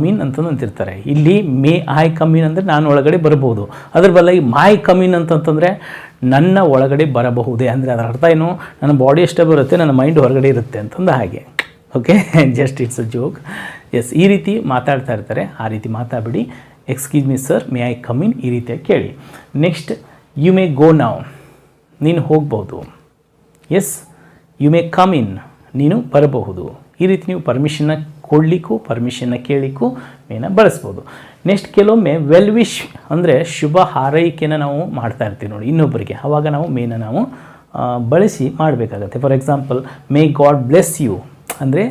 ಇನ್ ಅಂತಂದು ಅಂತಿರ್ತಾರೆ. ಇಲ್ಲಿ ಮೇ ಐ ಕಮ್ ಇನ್ ಅಂದರೆ ನಾನು ಒಳಗಡೆ ಬರಬಹುದು, ಅದ್ರ ಬದಲಾಗಿ ಮೈ ಕಮ್ ಇನ್ ಅಂತಂತಂದರೆ ನನ್ನ ಒಳಗಡೆ ಬರಬಹುದೇ. ಅಂದರೆ ಅದರ ಅರ್ಥ ಏನು, ನನ್ನ ಬಾಡಿ ಅಷ್ಟೇ ಬರುತ್ತೆ, ನನ್ನ ಮೈಂಡ್ ಹೊರಗಡೆ ಇರುತ್ತೆ ಅಂತಂದು ಹಾಗೆ. Okay, just it's a joke. Yes, ಈ ರೀತಿ ಮಾತಾಡ್ತಾ ಇರ್ತಾರೆ, ಆ ರೀತಿ ಮಾತಾಡಬೇಡಿ. Excuse me sir, may I come in ಈ ರೀತಿಯಾಗಿ ಕೇಳಿ. Next, you may go now, ನೀನು ಹೋಗ್ಬೋದು. Yes, you may come in, ನೀನು ಬರಬಹುದು. ಈ ರೀತಿ ನೀವು ಪರ್ಮಿಷನ್ನ ಕೊಡಲಿಕ್ಕೂ ಪರ್ಮಿಷನ್ನ ಕೇಳಲಿಕ್ಕೂ ಮೇನ ಬಳಸ್ಬೋದು. ನೆಕ್ಸ್ಟ್, ಕೆಲವೊಮ್ಮೆ ವೆಲ್ ವಿಶ್ ಅಂದರೆ ಶುಭ ಹಾರೈಕೆನ ನಾವು ಮಾಡ್ತಾ ಇರ್ತೀವಿ ನೋಡಿ ಇನ್ನೊಬ್ಬರಿಗೆ, ಆವಾಗ ನಾವು ಮೇನ ನಾವು ಬಳಸಿ ಮಾಡಬೇಕಾಗತ್ತೆ. For example, may God bless you ಅಂದರೆ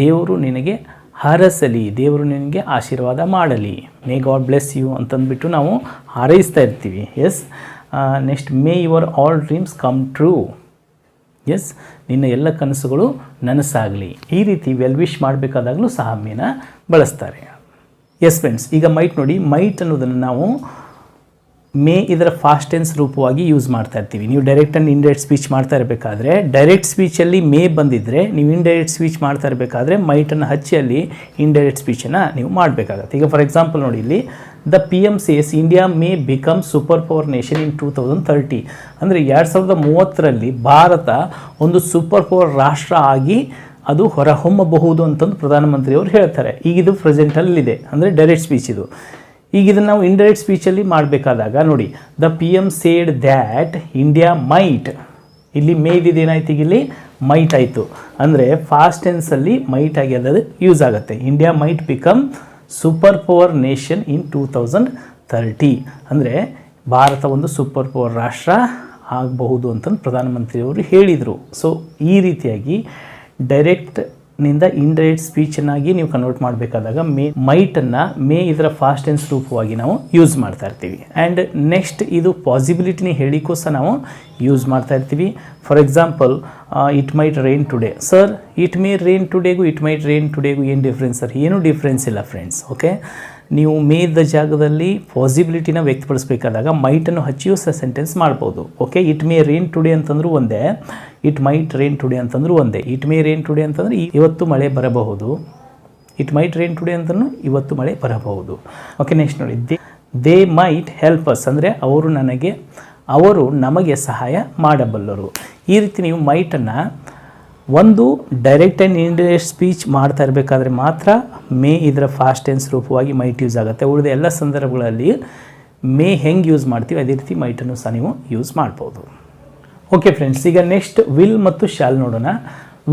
ದೇವರು ನಿನಗೆ ಹರಸಲಿ, ದೇವರು ನಿನಗೆ ಆಶೀರ್ವಾದ ಮಾಡಲಿ. ಮೇ ಗಾಡ್ ಬ್ಲೆಸ್ ಯು ಅಂತಂದ್ಬಿಟ್ಟು ನಾವು ಹಾರೈಸ್ತಾ ಇರ್ತೀವಿ. Yes, next, may your all dreams come true. Yes, ನಿನ್ನ ಎಲ್ಲ ಕನಸುಗಳು ನನಸಾಗಲಿ. ಈ ರೀತಿ ವೆಲ್ ವಿಶ್ ಮಾಡಬೇಕಾದಾಗಲೂ ಸಹ ಮೇನ ಬಳಸ್ತಾರೆ. ಎಸ್ ಫ್ರೆಂಡ್ಸ್, ಈಗ ಮೈಟ್ ನೋಡಿ, ಮೈಟ್ ಅನ್ನೋದನ್ನು ನಾವು ಮೇ ಇದರ ಫಾಸ್ಟ್ ಟೆನ್ಸ್ ರೂಪವಾಗಿ ಯೂಸ್ ಮಾಡ್ತಾ ಇರ್ತೀವಿ. ನೀವು ಡೈರೆಕ್ಟ್ ಆ್ಯಂಡ್ ಇಂಡೈರೆಕ್ಟ್ ಸ್ಪೀಚ್ ಮಾಡ್ತಾ ಇರಬೇಕಾದ್ರೆ, ಡೈರೆಕ್ಟ್ ಸ್ಪೀಚಲ್ಲಿ ಮೇ ಬಂದಿದ್ದರೆ, ನೀವು ಇಂಡೈರೆಕ್ಟ್ ಸ್ಪೀಚ್ ಮಾಡ್ತಾ ಇರಬೇಕಾದ್ರೆ ಮೈಟನ್ನು ಹಚ್ಚಿ ಅಲ್ಲಿ ಇಂಡೈರೆಕ್ಟ್ ಸ್ಪೀಚನ್ನು ನೀವು ಮಾಡಬೇಕಾಗತ್ತೆ. ಈಗ ಫಾರ್ ಎಕ್ಸಾಂಪಲ್ ನೋಡಿ, ಇಲ್ಲಿ the PM says India may become super power nation in 2030 ಅಂದರೆ 2030ರಲ್ಲಿ ಭಾರತ ಒಂದು ಸೂಪರ್ ಪವರ್ ರಾಷ್ಟ್ರ ಆಗಿ ಅದು ಹೊರಹೊಮ್ಮಬಹುದು ಅಂತಂದು ಪ್ರಧಾನಮಂತ್ರಿಯವರು ಹೇಳ್ತಾರೆ. ಈಗ ಇದು ಪ್ರೆಸೆಂಟಲ್ಲಿದೆ, ಅಂದರೆ ಡೈರೆಕ್ಟ್ ಸ್ಪೀಚ್ ಇದು. ಈಗ ಇದನ್ನು ನಾವು ಇಂಡೈರೆಕ್ಟ್ ಸ್ಪೀಚಲ್ಲಿ ಮಾಡಬೇಕಾದಾಗ ನೋಡಿ, the PM said that India might, ಇಲ್ಲಿ ಮೇಯ್ದಿದ್ದು ಏನಾಯ್ತು, ಈಗ ಇಲ್ಲಿ ಮೈಟ್ ಆಯಿತು, ಅಂದರೆ ಫಾಸ್ಟ್ ಟೆನ್ಸಲ್ಲಿ ಮೈಟ್ ಆಗಿ ಅದು ಯೂಸ್ ಆಗುತ್ತೆ. India might become super power nation in 2030, ಅಂದರೆ ಭಾರತ ಒಂದು ಸೂಪರ್ ಪವರ್ ರಾಷ್ಟ್ರ ಆಗಬಹುದು ಅಂತಂದು ಪ್ರಧಾನಮಂತ್ರಿಯವರು ಹೇಳಿದರು. ಸೊ ಈ ರೀತಿಯಾಗಿ ಡೈರೆಕ್ಟ್ನಿಂದ ಇಂಡೈರೆಕ್ಟ್ ಸ್ಪೀಚನ್ನಾಗಿ ನೀವು ಕನ್ವರ್ಟ್ ಮಾಡಬೇಕಾದಾಗ ಮೈಟನ್ನು ಇದರ ಫಾಸ್ಟ್ ಟೆನ್ಸ್ ರೂಪವಾಗಿ ನಾವು ಯೂಸ್ ಮಾಡ್ತಾ ಇರ್ತೀವಿ. ಆ್ಯಂಡ್ ನೆಕ್ಸ್ಟ್ ಇದು ಪಾಸಿಬಿಲಿಟಿನ ಹೇಳಿಕೂ ಸಹ ನಾವು ಯೂಸ್ ಮಾಡ್ತಾ ಇರ್ತೀವಿ. For example, it might rain today. Sir, it may rain ಟುಡೇಗೂ ಇಟ್ ಮೈಟ್ ರೈನ್ ಟುಡೇಗೂ ಏನು ಡಿಫ್ರೆನ್ಸ್ ಸರ್? ಏನೂ ಡಿಫ್ರೆನ್ಸ್ ಇಲ್ಲ ಫ್ರೆಂಡ್ಸ್. ಓಕೆ, ನೀವು ಮೇದ ಜಾಗದಲ್ಲಿ ಪಾಸಿಬಿಲಿಟಿನ ವ್ಯಕ್ತಪಡಿಸಬೇಕಾದಾಗ ಮೈಟನ್ನು ಹಚ್ಚಿಯೂ ಸಹ ಸೆಂಟೆನ್ಸ್ ಮಾಡ್ಬೋದು. Okay, it may rain today ಅಂತಂದ್ರೂ ಒಂದೇ, ಇಟ್ ಮೈಟ್ ರೈನ್ ಟುಡೇ ಅಂತಂದ್ರೂ ಒಂದೇ. ಇಟ್ ಮೇ ರೈನ್ ಟುಡೇ ಅಂತಂದ್ರೆ ಇವತ್ತು ಮಳೆ ಬರಬಹುದು, ಇಟ್ ಮೈಟ್ ರೈನ್ ಟುಡೇ ಅಂತಂದ್ರೂ ಇವತ್ತು ಮಳೆ ಬರಬಹುದು. ಓಕೆ, ನೆಕ್ಸ್ಟ್ ನೋಡಿ, ದೇ ಮೈಟ್ ಹೆಲ್ಪ್ ಅಸ್, ಅಂದರೆ ಅವರು ನಮಗೆ ಸಹಾಯ ಮಾಡಬಲ್ಲರು. ಈ ರೀತಿ ನೀವು ಮೈಟನ್ನು ಒಂದು ಡೈರೆಕ್ಟ್ ಆ್ಯಂಡ್ ಇಂಡೈರೆಕ್ಟ್ ಸ್ಪೀಚ್ ಮಾಡ್ತಾ ಇರಬೇಕಾದ್ರೆ ಮಾತ್ರ ಇದರ ಫಾಸ್ಟ್ ಟೆನ್ಸ್ ರೂಪವಾಗಿ ಮೈಟ್ ಯೂಸ್ ಆಗುತ್ತೆ. ಉಳಿದ ಎಲ್ಲ ಸಂದರ್ಭಗಳಲ್ಲಿ ಹೆಂಗೆ ಯೂಸ್ ಮಾಡ್ತೀವಿ ಅದೇ ರೀತಿ ಮೈಟನ್ನು ಸಹ ನೀವು ಯೂಸ್ ಮಾಡ್ಬೋದು. ಓಕೆ ಫ್ರೆಂಡ್ಸ್, ಈಗ ನೆಕ್ಸ್ಟ್ ವಿಲ್ ಮತ್ತು ಶಾಲ್ ನೋಡೋಣ.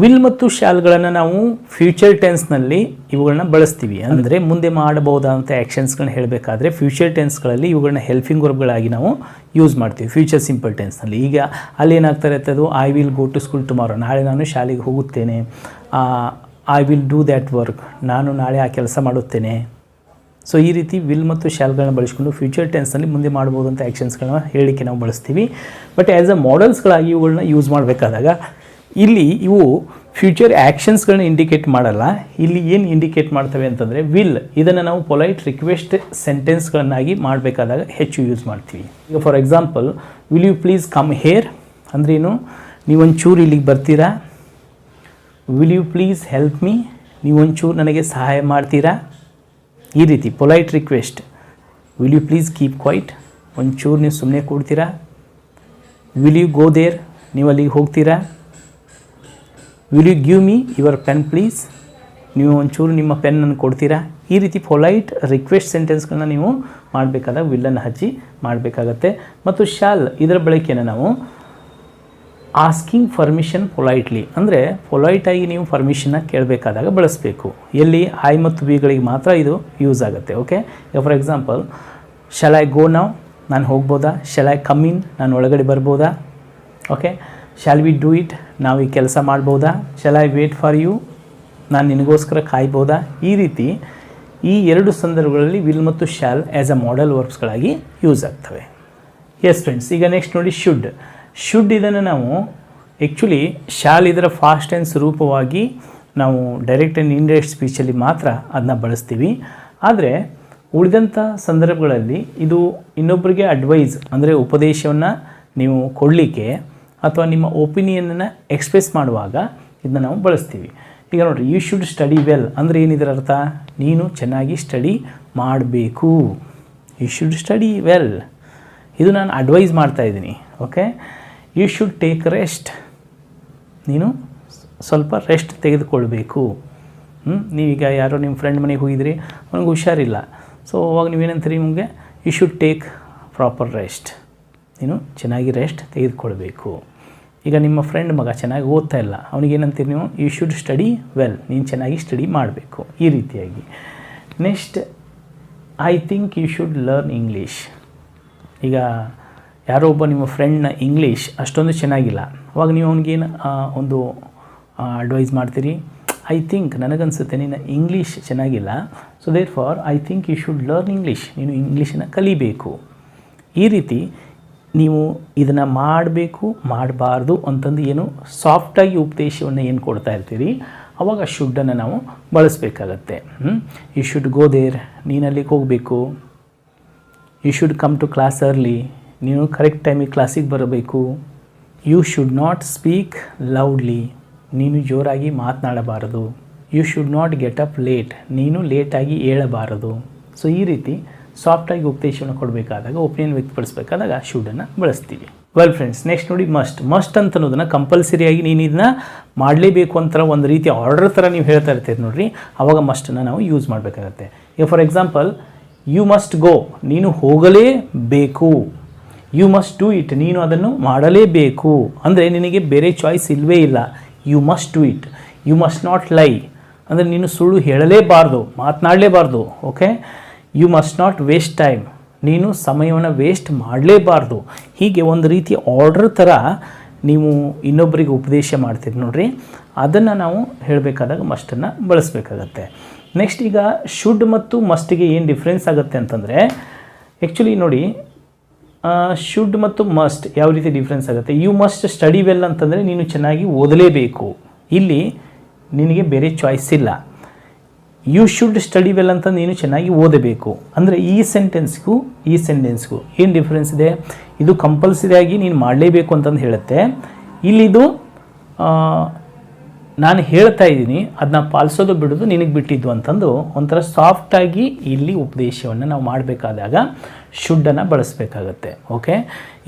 ವಿಲ್ ಮತ್ತು ಶಾಲ್ಗಳನ್ನು ನಾವು ಫ್ಯೂಚರ್ ಟೆನ್ಸ್ನಲ್ಲಿ ಇವುಗಳನ್ನ ಬಳಸ್ತೀವಿ. ಅಂದರೆ ಮುಂದೆ ಮಾಡಬಹುದಾದಂಥ ಆ್ಯಕ್ಷನ್ಸ್ಗಳನ್ನ ಹೇಳಬೇಕಾದ್ರೆ ಫ್ಯೂಚರ್ ಟೆನ್ಸ್ಗಳಲ್ಲಿ ಇವುಗಳನ್ನ ಹೆಲ್ಪಿಂಗ್ ವರ್ಬ್ಗಳಾಗಿ ನಾವು ಯೂಸ್ ಮಾಡ್ತೀವಿ ಫ್ಯೂಚರ್ ಸಿಂಪಲ್ ಟೆನ್ಸ್ನಲ್ಲಿ. ಈಗ ಅಲ್ಲಿ ಏನಾಗ್ತಾ ಇರುತ್ತೆ, ಅದು I will go to school tomorrow, ನಾಳೆ ನಾನು ಶಾಲೆಗೆ ಹೋಗುತ್ತೇನೆ. I will do that work, ನಾನು ನಾಳೆ ಆ ಕೆಲಸ ಮಾಡುತ್ತೇನೆ. ಸೊ ಈ ರೀತಿ ವಿಲ್ ಮತ್ತು ಶಾಲ್ಗಳನ್ನ ಬಳಸ್ಕೊಂಡು ಫ್ಯೂಚರ್ ಟೆನ್ಸ್ನಲ್ಲಿ ಮುಂದೆ ಮಾಡ್ಬೋದಂಥ ಆ್ಯಕ್ಷನ್ಸ್ಗಳನ್ನ ಹೇಳಲಿಕ್ಕೆ ನಾವು ಬಳಸ್ತೀವಿ. ಬಟ್ ಆ್ಯಸ್ ಅ ಮಾಡೆಲ್ಸ್ಗಳಾಗಿ ಇವುಗಳನ್ನ ಯೂಸ್ ಮಾಡಬೇಕಾದಾಗ ಇಲ್ಲಿ ಇವು ಫ್ಯೂಚರ್ ಆ್ಯಕ್ಷನ್ಸ್ಗಳನ್ನ ಇಂಡಿಕೇಟ್ ಮಾಡಲ್ಲ. ಇಲ್ಲಿ ಏನು ಇಂಡಿಕೇಟ್ ಮಾಡ್ತವೆ ಅಂತಂದರೆ ವಿಲ್, ಇದನ್ನು ನಾವು ಪೊಲೈಟ್ ರಿಕ್ವೆಸ್ಟ್ ಸೆಂಟೆನ್ಸ್ಗಳನ್ನಾಗಿ ಮಾಡಬೇಕಾದಾಗ ಹೆಚ್ಚು ಯೂಸ್ ಮಾಡ್ತೀವಿ. ಈಗ for example, will you please come here ಅಂದರೆ ಏನು, ನೀವೊಂಚೂರು ಇಲ್ಲಿಗೆ ಬರ್ತೀರಾ. Will you please help me, ನೀವೊಂಚೂರು ನನಗೆ ಸಹಾಯ ಮಾಡ್ತೀರಾ. ಈ ರೀತಿ polite request. Will you please keep quiet, ಒಂಚೂರು ನೀವು ಸುಮ್ಮನೆ ಕೂಡ್ತೀರಾ. ವಿಲ್ ಯು ಗೋ ದೇರ್, ನೀವು ಅಲ್ಲಿಗೆ ಹೋಗ್ತೀರಾ. Will you give me your pen please, ನೀವು ಒಂಚೂರು ನಿಮ್ಮ ಪೆನ್ನನ್ನು ಕೊಡ್ತೀರಾ. ಈ ರೀತಿ ಪೊಲೈಟ್ ರಿಕ್ವೆಸ್ಟ್ ಸೆಂಟೆನ್ಸ್ಗಳನ್ನ ನೀವು ಮಾಡಬೇಕಾದಾಗ ವಿಲ್ಲನ್ನು ಹಚ್ಚಿ ಮಾಡಬೇಕಾಗತ್ತೆ. ಮತ್ತು ಶಾಲ್, ಇದರ ಬಳಕೆಯನ್ನು ನಾವು ಆಸ್ಕಿಂಗ್ ಪರ್ಮಿಷನ್ ಪೊಲೈಟ್ಲಿ, ಅಂದರೆ ಪೊಲೈಟಾಗಿ ನೀವು ಪರ್ಮಿಷನ್ನ ಕೇಳಬೇಕಾದಾಗ ಬಳಸಬೇಕು. ಎಲ್ಲಿ ಐ ಮತ್ತು ಬಿಗಳಿಗೆ ಮಾತ್ರ ಇದು ಯೂಸ್ ಆಗುತ್ತೆ. ಓಕೆ, ಈಗ for example, shall I go now, ನಾನು ಹೋಗ್ಬೋದಾ. ಶಾಲ್ ಐ ಕಮ್ ಇನ್, ನಾನು ಒಳಗಡೆ ಬರ್ಬೋದಾ. Okay, shall we do it, ನಾವು ಈ ಕೆಲಸ ಮಾಡ್ಬೋದಾ. Shall I wait for you, ನಾನು ನಿನಗೋಸ್ಕರ ಕಾಯ್ಬೋದಾ. ಈ ರೀತಿ ಈ ಎರಡು ಸಂದರ್ಭಗಳಲ್ಲಿ ವಿಲ್ ಮತ್ತು ಶಾಲ್ ಆ್ಯಸ್ ಅ ಮಾಡೆಲ್ ವರ್ಬ್ಸ್ಗಳಾಗಿ ಯೂಸ್ ಆಗ್ತವೆ. ಎಸ್ ಫ್ರೆಂಡ್ಸ್, ಈಗ ನೆಕ್ಸ್ಟ್ ನೋಡಿ ಶುಡ್ ಇದನ್ನು ನಾವು ಆ್ಯಕ್ಚುಲಿ ಶಾಲ್ ಇದರ ಫಾಸ್ಟ್ ಟೆನ್ಸ್ ರೂಪವಾಗಿ ನಾವು ಡೈರೆಕ್ಟ್ ಆ್ಯಂಡ್ ಇಂಡೈರೆಕ್ಟ್ ಸ್ಪೀಚಲ್ಲಿ ಮಾತ್ರ ಅದನ್ನ ಬಳಸ್ತೀವಿ. ಆದರೆ ಉಳಿದಂಥ ಸಂದರ್ಭಗಳಲ್ಲಿ ಇದು ಇನ್ನೊಬ್ಬರಿಗೆ ಅಡ್ವೈಸ್, ಅಂದರೆ ಉಪದೇಶವನ್ನು ನೀವು ಕೊಡಲಿಕ್ಕೆ ಅಥವಾ ನಿಮ್ಮ ಒಪಿನಿಯನನ್ನು ಎಕ್ಸ್ಪ್ರೆಸ್ ಮಾಡುವಾಗ ಇದನ್ನ ನಾವು ಬಳಸ್ತೀವಿ. ಈಗ ನೋಡಿರಿ, ಯು ಶುಡ್ ಸ್ಟಡಿ ವೆಲ್ ಅಂದರೆ ಏನಿದರ ಅರ್ಥ, ನೀನು ಚೆನ್ನಾಗಿ ಸ್ಟಡಿ ಮಾಡಬೇಕು. ಯು ಶುಡ್ ಸ್ಟಡಿ ವೆಲ್, ಇದು ನಾನು ಅಡ್ವೈಸ್ ಮಾಡ್ತಾಯಿದ್ದೀನಿ. Okay, you should take rest, ನೀನು ಸ್ವಲ್ಪ ರೆಸ್ಟ್ ತೆಗೆದುಕೊಳ್ಬೇಕು. ನೀವೀಗ ಯಾರೋ ನಿಮ್ಮ ಫ್ರೆಂಡ್ ಮನೆಗೆ ಹೋಗಿದ್ರಿ, ಅವ್ನಿಗೆ ಹುಷಾರಿಲ್ಲ. ಸೊ ಅವಾಗ ನೀವೇನಂತೀರಿ, ನಿಮಗೆ you should take proper rest, ನೀನು ಚೆನ್ನಾಗಿ ರೆಸ್ಟ್ ತೆಗೆದುಕೊಳ್ಬೇಕು. ಈಗ ನಿಮ್ಮ ಫ್ರೆಂಡ್ ಮಗ ಚೆನ್ನಾಗಿ ಓದ್ತಾ ಇಲ್ಲ, ಅವನಿಗೇನಂತೀರಿ ನೀವು, ಯು ಶುಡ್ ಸ್ಟಡಿ ವೆಲ್, ನೀನು ಚೆನ್ನಾಗಿ ಸ್ಟಡಿ ಮಾಡಬೇಕು. ಈ ರೀತಿಯಾಗಿ next, I think you should learn English. ಈಗ ಯಾರೋ ಒಬ್ಬ ನಿಮ್ಮ ಫ್ರೆಂಡ್ನ ಇಂಗ್ಲೀಷ್ ಅಷ್ಟೊಂದು ಚೆನ್ನಾಗಿಲ್ಲ, ಅವಾಗ ನೀವು ಅವ್ನಿಗೇನು ಒಂದು ಅಡ್ವೈಸ್ ಮಾಡ್ತೀರಿ, ಐ ಥಿಂಕ್, ನನಗನ್ಸುತ್ತೆ ನಿನ್ನ ಇಂಗ್ಲೀಷ್ ಚೆನ್ನಾಗಿಲ್ಲ, so therefore I think you should learn English, ನೀನು ಇಂಗ್ಲೀಷನ್ನು ಕಲಿಬೇಕು. ಈ ರೀತಿ ನೀವು ಇದನ್ನು ಮಾಡಬೇಕು ಮಾಡಬಾರ್ದು ಅಂತಂದು ಏನು ಸಾಫ್ಟಾಗಿ ಉಪದೇಶವನ್ನು ಏನು ಕೊಡ್ತಾ ಇರ್ತೀರಿ, ಆವಾಗ ಶುಡ್ಡನ್ನು ನಾವು ಬಳಸಬೇಕಾಗತ್ತೆ. ಯು ಶುಡ್ ಗೋ ದೇರ್, ನೀನು ಅಲ್ಲಿಗೆ ಹೋಗಬೇಕು. You should come to class early, ನೀನು ಕರೆಕ್ಟ್ ಟೈಮಿಗೆ ಕ್ಲಾಸಿಗೆ ಬರಬೇಕು. You should not speak loudly, ನೀನು ಜೋರಾಗಿ ಮಾತನಾಡಬಾರದು. You should not get up late, ನೀನು ಲೇಟಾಗಿ ಏಳಬಾರದು. ಸೊ ಈ ರೀತಿ ಸಾಫ್ಟಾಗಿ ಉಪದೇಶವನ್ನು ಕೊಡಬೇಕಾದಾಗ, ಒಪಿನಿಯನ್ ವ್ಯಕ್ತಪಡಿಸಬೇಕಾದಾಗ ಶುಡನ್ನು ಬಳಸ್ತೀವಿ. ವೆಲ್ ಫ್ರೆಂಡ್ಸ್, ನೆಕ್ಸ್ಟ್ ನೋಡಿ ಮಸ್ಟ್ ಅಂತ ಅನ್ನೋದನ್ನು ಕಂಪಲ್ಸರಿಯಾಗಿ ನೀನು ಇದನ್ನ ಮಾಡಲೇಬೇಕು ಅಂತ ಒಂದು ರೀತಿ ಆರ್ಡರ್ ಥರ ನೀವು ಹೇಳ್ತಾ ಇರ್ತೀರಿ ನೋಡ್ರಿ, ಆವಾಗ ಮಸ್ಟನ್ನು ನಾವು ಯೂಸ್ ಮಾಡಬೇಕಾಗತ್ತೆ. ಈಗ for example you must go, ನೀನು ಹೋಗಲೇಬೇಕು. ಯು ಮಸ್ಟ್ ಡೂ ಇಟ್, ನೀನು ಅದನ್ನು ಮಾಡಲೇಬೇಕು. ಅಂದರೆ ನಿನಗೆ ಬೇರೆ ಚಾಯ್ಸ್ ಇಲ್ಲವೇ ಇಲ್ಲ. You must do it. You must not lie, ಅಂದರೆ ನೀನು ಸುಳ್ಳು ಹೇಳಲೇಬಾರ್ದು, ಮಾತನಾಡಲೇಬಾರ್ದು. Okay. You must not waste time, ನೀನು ಸಮಯವನ್ನು ವೇಸ್ಟ್ ಮಾಡಲೇಬಾರ್ದು. ಹೀಗೆ ಒಂದು ರೀತಿ ಆರ್ಡರ್ ಥರ ನೀವು ಇನ್ನೊಬ್ಬರಿಗೆ ಉಪದೇಶ ಮಾಡ್ತೀರಿ ನೋಡ್ರಿ, ಅದನ್ನು ನಾವು ಹೇಳಬೇಕಾದಾಗ ಮಸ್ಟನ್ನು ಬಳಸಬೇಕಾಗತ್ತೆ. ನೆಕ್ಸ್ಟ್ ಈಗ ಶುಡ್ ಮತ್ತು ಮಸ್ಟಿಗೆ ಏನು ಡಿಫ್ರೆನ್ಸ್ ಆಗುತ್ತೆ ಅಂತಂದರೆ, ಆ್ಯಕ್ಚುಲಿ ನೋಡಿ ಶುಡ್ ಮತ್ತು ಮಸ್ಟ್ ಯಾವ ರೀತಿ ಡಿಫ್ರೆನ್ಸ್ ಆಗುತ್ತೆ. ಯು ಮಸ್ಟ್ ಸ್ಟಡಿ ವೆಲ್ ಅಂತಂದರೆ ನೀನು ಚೆನ್ನಾಗಿ ಓದಲೇಬೇಕು. ಇಲ್ಲಿ ನಿನಗೆ ಬೇರೆ ಚಾಯ್ಸ್ ಇಲ್ಲ. ಯು ಶುಡ್ ಸ್ಟಡಿ ವೆಲ್ ಅಂತ ನೀನು ಚೆನ್ನಾಗಿ ಓದಬೇಕು. ಅಂದರೆ ಈ ಸೆಂಟೆನ್ಸ್ಗೂ ಏನು ಡಿಫ್ರೆನ್ಸ್ ಇದೆ? ಇದು ಕಂಪಲ್ಸರಿಯಾಗಿ ನೀನು ಮಾಡಲೇಬೇಕು ಅಂತಂದು ಹೇಳುತ್ತೆ. ಇಲ್ಲಿದು ನಾನು ಹೇಳ್ತಾ ಇದ್ದೀನಿ, ಅದನ್ನ ಪಾಲಿಸೋದು ಬಿಡೋದು ನಿನಗೆ ಬಿಟ್ಟಿದ್ದು ಅಂತಂದು ಒಂಥರ ಸಾಫ್ಟಾಗಿ ಇಲ್ಲಿ ಉಪದೇಶವನ್ನು ನಾವು ಮಾಡಬೇಕಾದಾಗ ಶುಡ್ಡನ್ನು ಬಳಸಬೇಕಾಗತ್ತೆ. ಓಕೆ.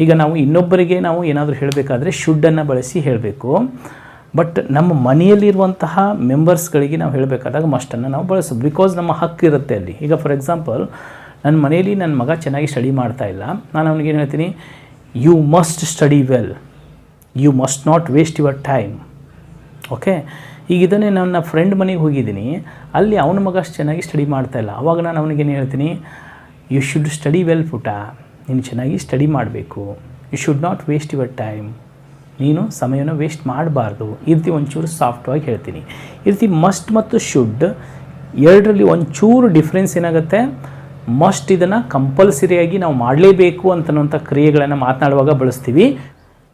ಈಗ ನಾವು ಇನ್ನೊಬ್ಬರಿಗೆ ನಾವು ಏನಾದರೂ ಹೇಳಬೇಕಾದ್ರೆ ಶುಡ್ಡನ್ನು ಬಳಸಿ ಹೇಳಬೇಕು. ಬಟ್ ನಮ್ಮ ಮನೆಯಲ್ಲಿರುವಂತಹ ಮೆಂಬರ್ಸ್ಗಳಿಗೆ ನಾವು ಹೇಳಬೇಕಾದಾಗ ಮಸ್ಟನ್ನು ನಾವು ಬಳಸೋದು, ಬಿಕಾಸ್ ನಮ್ಮ ಹಕ್ಕು ಇರುತ್ತೆ ಅಲ್ಲಿ. ಈಗ ಫಾರ್ ಎಕ್ಸಾಂಪಲ್ ನನ್ನ ಮನೆಯಲ್ಲಿ ನನ್ನ ಮಗ ಚೆನ್ನಾಗಿ ಸ್ಟಡಿ ಮಾಡ್ತಾ ಇಲ್ಲ, ನಾನು ಅವನಿಗೇನು ಹೇಳ್ತೀನಿ, you must study well, you must not waste your time. Okay. ಈಗ ಇದನ್ನೇ ನನ್ನ ಫ್ರೆಂಡ್ ಮನೆಗೆ ಹೋಗಿದ್ದೀನಿ, ಅಲ್ಲಿ ಅವನ ಮಗ ಅಷ್ಟು ಚೆನ್ನಾಗಿ ಸ್ಟಡಿ ಮಾಡ್ತಾಯಿಲ್ಲ, ಆವಾಗ ನಾನು ಅವನಿಗೇನು ಹೇಳ್ತೀನಿ, ಯು ಶುಡ್ ಸ್ಟಡಿ ವೆಲ್ ಪುಟ, ನೀನು ಚೆನ್ನಾಗಿ ಸ್ಟಡಿ ಮಾಡಬೇಕು. You should not waste your time, ನೀನು ಸಮಯವನ್ನು ವೇಸ್ಟ್ ಮಾಡಬಾರ್ದು. ಈ ರೀತಿ ಒಂಚೂರು ಸಾಫ್ಟಾಗಿ ಹೇಳ್ತೀನಿ. ಈ ರೀತಿ ಮಸ್ಟ್ ಮತ್ತು ಶುಡ್ ಎರಡರಲ್ಲಿ ಒಂಚೂರು ಡಿಫ್ರೆನ್ಸ್ ಏನಾಗುತ್ತೆ, ಮಸ್ಟ್ ಇದನ್ನು ಕಂಪಲ್ಸರಿಯಾಗಿ ನಾವು ಮಾಡಲೇಬೇಕು ಅಂತನ್ನುವಂಥ ಕ್ರಿಯೆಗಳನ್ನು ಮಾತನಾಡುವಾಗ ಬಳಸ್ತೀವಿ.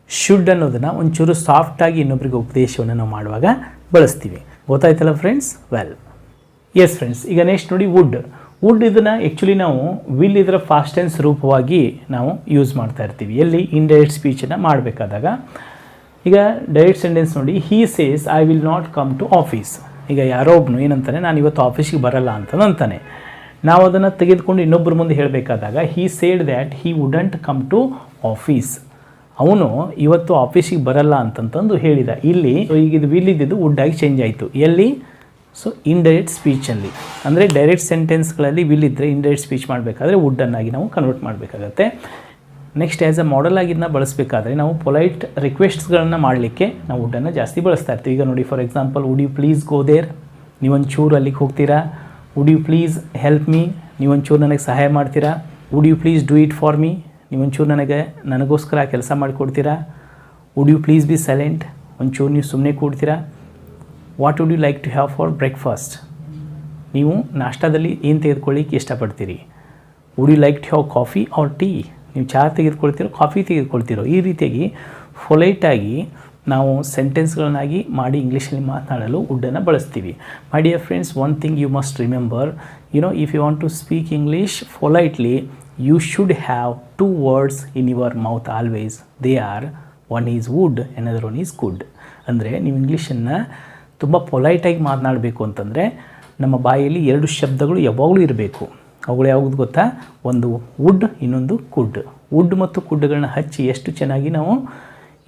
ಶುಡ್ ಅನ್ನೋದನ್ನು ಒಂಚೂರು ಸಾಫ್ಟಾಗಿ ಇನ್ನೊಬ್ಬರಿಗೆ ಉಪದೇಶವನ್ನು ನಾವು ಮಾಡುವಾಗ ಬಳಸ್ತೀವಿ. ಗೊತ್ತಾಯ್ತಲ್ಲ ಫ್ರೆಂಡ್ಸ್? ವೆಲ್, ಎಸ್ ಫ್ರೆಂಡ್ಸ್, ಈಗ ನೆಕ್ಸ್ಟ್ ನೋಡಿ ವುಡ್ ಇದನ್ನು ಆ್ಯಕ್ಚುಲಿ ನಾವು ವಿಲ್ ಇದರ ಫಾಸ್ಟ್ ಟೆನ್ಸ್ ರೂಪವಾಗಿ ನಾವು ಯೂಸ್ ಮಾಡ್ತಾ ಇರ್ತೀವಿ. ಎಲ್ಲಿ ಇಂಡೈರೆಕ್ಟ್ ಸ್ಪೀಚನ್ನು ಮಾಡಬೇಕಾದಾಗ. ಈಗ ಡೈರೆಕ್ಟ್ ಸೆಂಟೆನ್ಸ್ ನೋಡಿ, he says I will not come to office. ಈಗ ಯಾರೋ ಒಬ್ಬನು ಏನಂತಾನೆ, ನಾನು ಇವತ್ತು ಆಫೀಸಿಗೆ ಬರಲ್ಲ ಅಂತಾನೆ. ನಾವು ಅದನ್ನು ತೆಗೆದುಕೊಂಡು ಇನ್ನೊಬ್ಬರ ಮುಂದೆ ಹೇಳಬೇಕಾದಾಗ he said that he wouldn't come to office. ಅವನು ಇವತ್ತು ಆಫೀಸಿಗೆ ಬರಲ್ಲ ಅಂತಂತಂದು ಹೇಳಿದ. ಇಲ್ಲಿ ಈಗ ಇದು ವಿಲ್ ಇದ್ದಿದ್ದು ವುಡ್ ಆಗಿ ಚೇಂಜ್ ಆಯಿತು. ಎಲ್ಲಿ? ಸೊ ಇಂಡೈರೆಕ್ಟ್ ಸ್ಪೀಚಲ್ಲಿ. ಅಂದರೆ ಡೈರೆಕ್ಟ್ ಸೆಂಟೆನ್ಸ್ಗಳಲ್ಲಿ ವಿಲ್ ಇದ್ದರೆ ಇಂಡೈರೆಕ್ಟ್ ಸ್ಪೀಚ್ ಮಾಡಬೇಕಾದ್ರೆ ವುಡ್ಡನ್ನಾಗಿ ನಾವು ಕನ್ವರ್ಟ್ ಮಾಡಬೇಕಾಗತ್ತೆ. ನೆಕ್ಸ್ಟ್ ಆ್ಯಸ್ ಅ ಮಾಡೆಲ್ ಆಗಿದ್ದನ್ನ ಬಳಸಬೇಕಾದ್ರೆ ನಾವು ಪೊಲೈಟ್ ರಿಕ್ವೆಸ್ಟ್ಸ್ಗಳನ್ನು ಮಾಡಲಿಕ್ಕೆ ನಾವು ವುಡ್ಡನ್ನು ಜಾಸ್ತಿ ಬಳಸ್ತಾ ಇರ್ತೀವಿ. ಈಗ ನೋಡಿ for example, would you please go there, ನೀವೊಂಚೂರು ಅಲ್ಲಿಗೆ ಹೋಗ್ತೀರಾ. Would you please help me, ನೀವೊಂಚೂರು ನನಗೆ ಸಹಾಯ ಮಾಡ್ತೀರಾ. Would you please do it for me, ನೀವೊಂಚೂರು ನನಗೋಸ್ಕರ ಕೆಲಸ ಮಾಡಿಕೊಡ್ತೀರಾ. Would you please be silent, ಒಂಚೂರು ನೀವು ಸುಮ್ಮನೆ ಕೂಡ್ತೀರಾ. What would you like to have for breakfast, ನೀವು ನಾಷ್ಟಾದಲ್ಲಿ ಏನು ತೆಗೆದುಕೊಳ್ಳಿಕ್ಕೆ ಇಷ್ಟಪಡ್ತೀರಿ. Would you like to have coffee or tea, ನೀವು ಚಹಾ ತೆಗೆದುಕೊಳ್ತೀರೋ ಕಾಫಿ ತೆಗೆದುಕೊಳ್ತೀರೋ. ಈ ರೀತಿಯಾಗಿ ಪೊಲೈಟಾಗಿ ನಾವು ಸೆಂಟೆನ್ಸ್ಗಳನ್ನಾಗಿ ಮಾಡಿ ಇಂಗ್ಲೀಷಲ್ಲಿ ಮಾತನಾಡಲು ವುಡ್ಡನ್ನು ಬಳಸ್ತೀವಿ. My dear friends, one thing you must remember, if you want to speak English politely, you should have two words in your mouth always. They are, one is would, another one is could. ಅಂದರೆ ನೀವು ಇಂಗ್ಲೀಷನ್ನು ತುಂಬ ಪೊಲೈಟಾಗಿ ಮಾತನಾಡಬೇಕು ಅಂತಂದರೆ ನಮ್ಮ ಬಾಯಲ್ಲಿ ಎರಡು ಶಬ್ದಗಳು ಯಾವಾಗಲೂ ಇರಬೇಕು. ಅವುಗಳು ಯಾವುದು ಗೊತ್ತಾ? ಒಂದು ವುಡ್, ಇನ್ನೊಂದು ಕುಡ್. ವುಡ್ ಮತ್ತು ಕುಡ್ಗಳನ್ನ ಹಚ್ಚಿ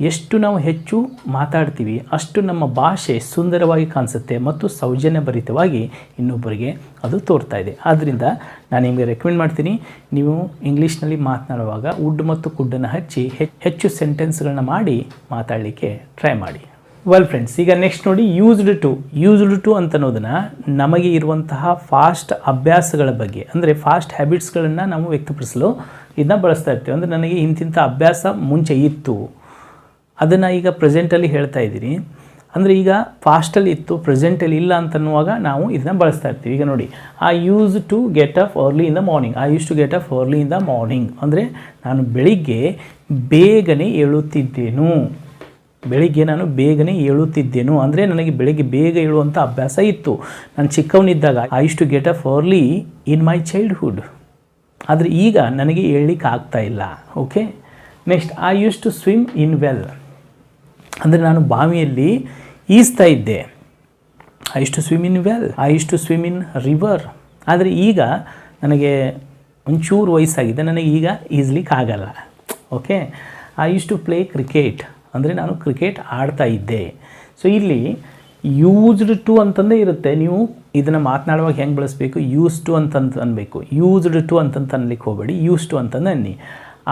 ಎಷ್ಟು ನಾವು ಹೆಚ್ಚು ಮಾತಾಡ್ತೀವಿ ಅಷ್ಟು ನಮ್ಮ ಭಾಷೆ ಸುಂದರವಾಗಿ ಕಾಣಿಸುತ್ತೆ ಮತ್ತು ಸೌಜನ್ಯಭರಿತವಾಗಿ ಇನ್ನೊಬ್ಬರಿಗೆ ಅದು ತೋರ್ತಾ ಇದೆ. ಆದ್ದರಿಂದ ನಾನು ನಿಮಗೆ ರೆಕಮೆಂಡ್ ಮಾಡ್ತೀನಿ, ನೀವು ಇಂಗ್ಲೀಷ್ನಲ್ಲಿ ಮಾತನಾಡುವಾಗ ವುಡ್ ಮತ್ತು ಕುಡ್ಡನ್ನು ಹಚ್ಚಿ ಹೆಚ್ಚು ಸೆಂಟೆನ್ಸ್ಗಳನ್ನ ಮಾಡಿ ಮಾತಾಡಲಿಕ್ಕೆ ಟ್ರೈ ಮಾಡಿ. ವೆಲ್ ಫ್ರೆಂಡ್ಸ್, ಈಗ ನೆಕ್ಸ್ಟ್ ನೋಡಿ ಯೂಸ್ಡ್ ಟು ಅಂತ ಅನ್ನೋದನ್ನು ನಮಗೆ ಇರುವಂತಹ ಫಾಸ್ಟ್ ಅಭ್ಯಾಸಗಳ ಬಗ್ಗೆ, ಅಂದರೆ ಫಾಸ್ಟ್ ಹ್ಯಾಬಿಟ್ಸ್ಗಳನ್ನು ನಾವು ವ್ಯಕ್ತಪಡಿಸಲು ಇದನ್ನ ಬಳಸ್ತಾ ಇರ್ತೀವಿ. ಅಂದರೆ ನನಗೆ ಇಂತಿಂಥ ಅಭ್ಯಾಸ ಮುಂಚೆ ಇತ್ತು, ಅದನ್ನು ಈಗ ಪ್ರೆಸೆಂಟಲ್ಲಿ ಹೇಳ್ತಾ ಇದ್ದೀನಿ. ಅಂದರೆ ಈಗ ಫಾಸ್ಟಲ್ಲಿ ಇತ್ತು, ಪ್ರೆಸೆಂಟಲ್ಲಿ ಇಲ್ಲ ಅಂತನ್ನುವಾಗ ನಾವು ಇದನ್ನು ಬಳಸ್ತಾ ಇರ್ತೀವಿ. ಈಗ ನೋಡಿ, I use to get up early in the morning. I use to get up early in the morning ಅಂದರೆ ನಾನು ಬೆಳಿಗ್ಗೆ ಬೇಗನೆ ಏಳುತ್ತಿದ್ದೇನು. ಅಂದರೆ ನನಗೆ ಬೆಳಿಗ್ಗೆ ಬೇಗ ಏಳುವಂಥ ಅಭ್ಯಾಸ ಇತ್ತು ನಾನು ಚಿಕ್ಕವನಿದ್ದಾಗ. I use to get up early in my childhood. ಆದರೆ ಈಗ ನನಗೆ ಏಳಲಿಕ್ಕೆ ಆಗ್ತಾ ಇಲ್ಲ. Okay. Next, I use to swim in well. ಅಂದರೆ ನಾನು ಬಾವಿಯಲ್ಲಿ ಈಜ್ತಾ ಇದ್ದೆ. I use to swim in well. I use to swim in river. ಆದರೆ ಈಗ ನನಗೆ ಒಂಚೂರು ವಯಸ್ಸಾಗಿದೆ, ನನಗೆ ಈಗ ಈಜ್ಲಿಕ್ಕೆ ಆಗಲ್ಲ. Okay. I use to play cricket ಅಂದರೆ ನಾನು ಕ್ರಿಕೆಟ್ ಆಡ್ತಾ ಇದ್ದೆ. ಸೊ ಇಲ್ಲಿ ಯೂಸ್ಡ್ ಟು ಅಂತಂದೇ ಇರುತ್ತೆ. ನೀವು ಇದನ್ನು ಮಾತನಾಡುವಾಗ ಹೆಂಗೆ ಬಳಸಬೇಕು, ಯೂಸ್ ಟು ಅಂತಂತ ಅನ್ಬೇಕು. ಯೂಸ್ಡ್ ಟು ಅಂತಂತ ಅನ್ಲಿಕ್ಕೆ ಹೋಗಬೇಡಿ, ಯೂಸ್ ಟು ಅಂತಂದು ಅನ್ನಿ.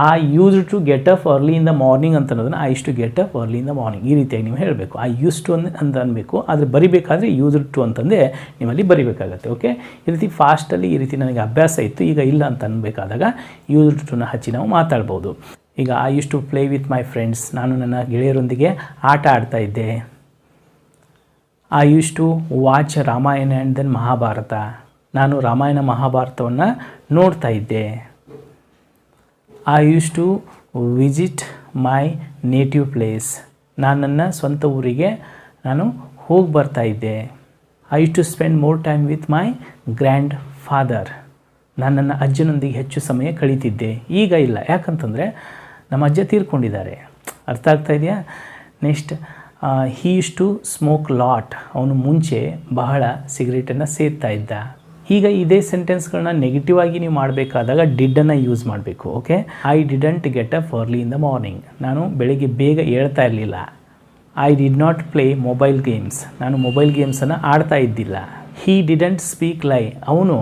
ಆ use to get up early in the morning ಅಂತ ಅನ್ನೋದನ್ನು I use to get up early in the morning ಈ ರೀತಿಯಾಗಿ ನೀವು ಹೇಳಬೇಕು. ಆ ಯೂಸ್ ಟು ಅಂತ ಅನ್ಬೇಕು. ಆದರೆ ಬರಿಬೇಕಾದ್ರೆ ಯೂಸ್ಡ್ ಟು ಅಂತಂದೇ ನೀವಲ್ಲಿ ಬರಿಬೇಕಾಗತ್ತೆ. ಓಕೆ, ಈ ರೀತಿ ಫಾಸ್ಟಲ್ಲಿ ಈ ರೀತಿ ನನಗೆ ಅಭ್ಯಾಸ ಇತ್ತು, ಈಗ ಇಲ್ಲ ಅಂತ ಅನ್ಬೇಕಾದಾಗ ಯೂಸ್ಡ್ ಟುನ ಹಚ್ಚಿ ನಾವು ಮಾತಾಡ್ಬೋದು. ಈಗ I use to play with my friends, ನಾನು ನನ್ನ ಗೆಳೆಯರೊಂದಿಗೆ ಆಟ ಆಡ್ತಾ ಇದ್ದೆ. I use to watch Ramayana and then Mahabharata, ನಾನು ರಾಮಾಯಣ ಮಹಾಭಾರತವನ್ನು ನೋಡ್ತಾ ಇದ್ದೆ. I use to visit my native place, ನಾನು ನನ್ನ ಸ್ವಂತ ಊರಿಗೆ ನಾನು ಹೋಗಿ ಬರ್ತಾ ಇದ್ದೆ. I use to spend more time with my grandfather, ನಾನು ನನ್ನ ಅಜ್ಜನೊಂದಿಗೆ ಹೆಚ್ಚು ಸಮಯ ಕಳೀತಿದ್ದೆ. ಈಗ ಇಲ್ಲ, ಯಾಕಂತಂದರೆ ನಮ್ಮ ಅಜ್ಜ ತೀರ್ಕೊಂಡಿದ್ದಾರೆ. ಅರ್ಥ ಆಗ್ತಾ ಇದೆಯಾ? Next, he use to smoke lot, ಅವನು ಮುಂಚೆ ಬಹಳ ಸಿಗರೇಟನ್ನು ಸೇದ್ತಾ ಇದ್ದ. ಈಗ ಇದೇ ಸೆಂಟೆನ್ಸ್ಗಳನ್ನ ನೆಗೆಟಿವ್ ಆಗಿ ನೀವು ಮಾಡಬೇಕಾದಾಗ ಡಿಡ್ಡನ್ನು ಯೂಸ್ ಮಾಡಬೇಕು. Okay, I didn't get up early in the morning, ನಾನು ಬೆಳಗ್ಗೆ ಬೇಗ ಏಳ್ತಾ ಇರಲಿಲ್ಲ. I did not play mobile games, ನಾನು ಮೊಬೈಲ್ ಗೇಮ್ಸನ್ನು ಆಡ್ತಾ ಇದ್ದಿಲ್ಲ. ಹಿ ಡಿಡಂಟ್ ಸ್ಪೀಕ್ ಲೈ, ಅವನು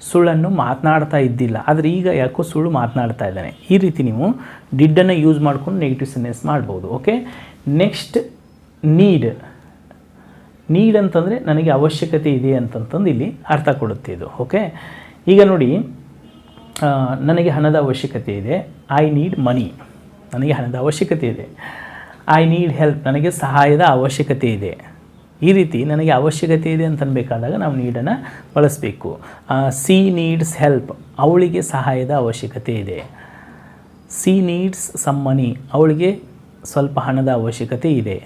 ಸುಳ್ಳನ್ನು ಮಾತನಾಡ್ತಾ ಇದ್ದಿಲ್ಲ, ಆದರೆ ಈಗ ಯಾಕೋ ಸುಳ್ಳು ಮಾತನಾಡ್ತಾ ಇದ್ದಾನೆ. ಈ ರೀತಿ ನೀವು ಡಿಡ್ಡನ್ನು ಯೂಸ್ ಮಾಡ್ಕೊಂಡು ನೆಗೆಟಿವ್ ಸೆಂಟೆನ್ಸ್ ಮಾಡ್ಬೋದು. ಓಕೆ, ನೆಕ್ಸ್ಟ್ ನೀಡ್ ಅಂತಂದರೆ ನನಗೆ ಅವಶ್ಯಕತೆ ಇದೆ ಅಂತಂತಂದು ಇಲ್ಲಿ ಅರ್ಥ ಕೊಡುತ್ತೆ ಇದು. ಓಕೆ, ಈಗ ನೋಡಿ, ನನಗೆ ಹಣದ ಅವಶ್ಯಕತೆ ಇದೆ. ಐ ನೀಡ್ ಮನಿ, ನನಗೆ ಹಣದ ಅವಶ್ಯಕತೆ ಇದೆ. ಐ ನೀಡ್ ಹೆಲ್ಪ್, ನನಗೆ ಸಹಾಯದ ಅವಶ್ಯಕತೆ ಇದೆ. ಈ ರೀತಿ ನನಗೆ ಅವಶ್ಯಕತೆ ಇದೆ ಅಂತನ್ಬೇಕಾದಾಗ ನಾವು ನೀಡನ್ನು ಬಳಸಬೇಕು. ಸಿ ನೀಡ್ಸ್ ಹೆಲ್ಪ್, ಅವಳಿಗೆ ಸಹಾಯದ ಅವಶ್ಯಕತೆ ಇದೆ. ಸಿ ನೀಡ್ಸ್ ಸಮ್ ಮನಿ, ಅವಳಿಗೆ ಸ್ವಲ್ಪ ಹಣದ ಅವಶ್ಯಕತೆ ಇದೆ.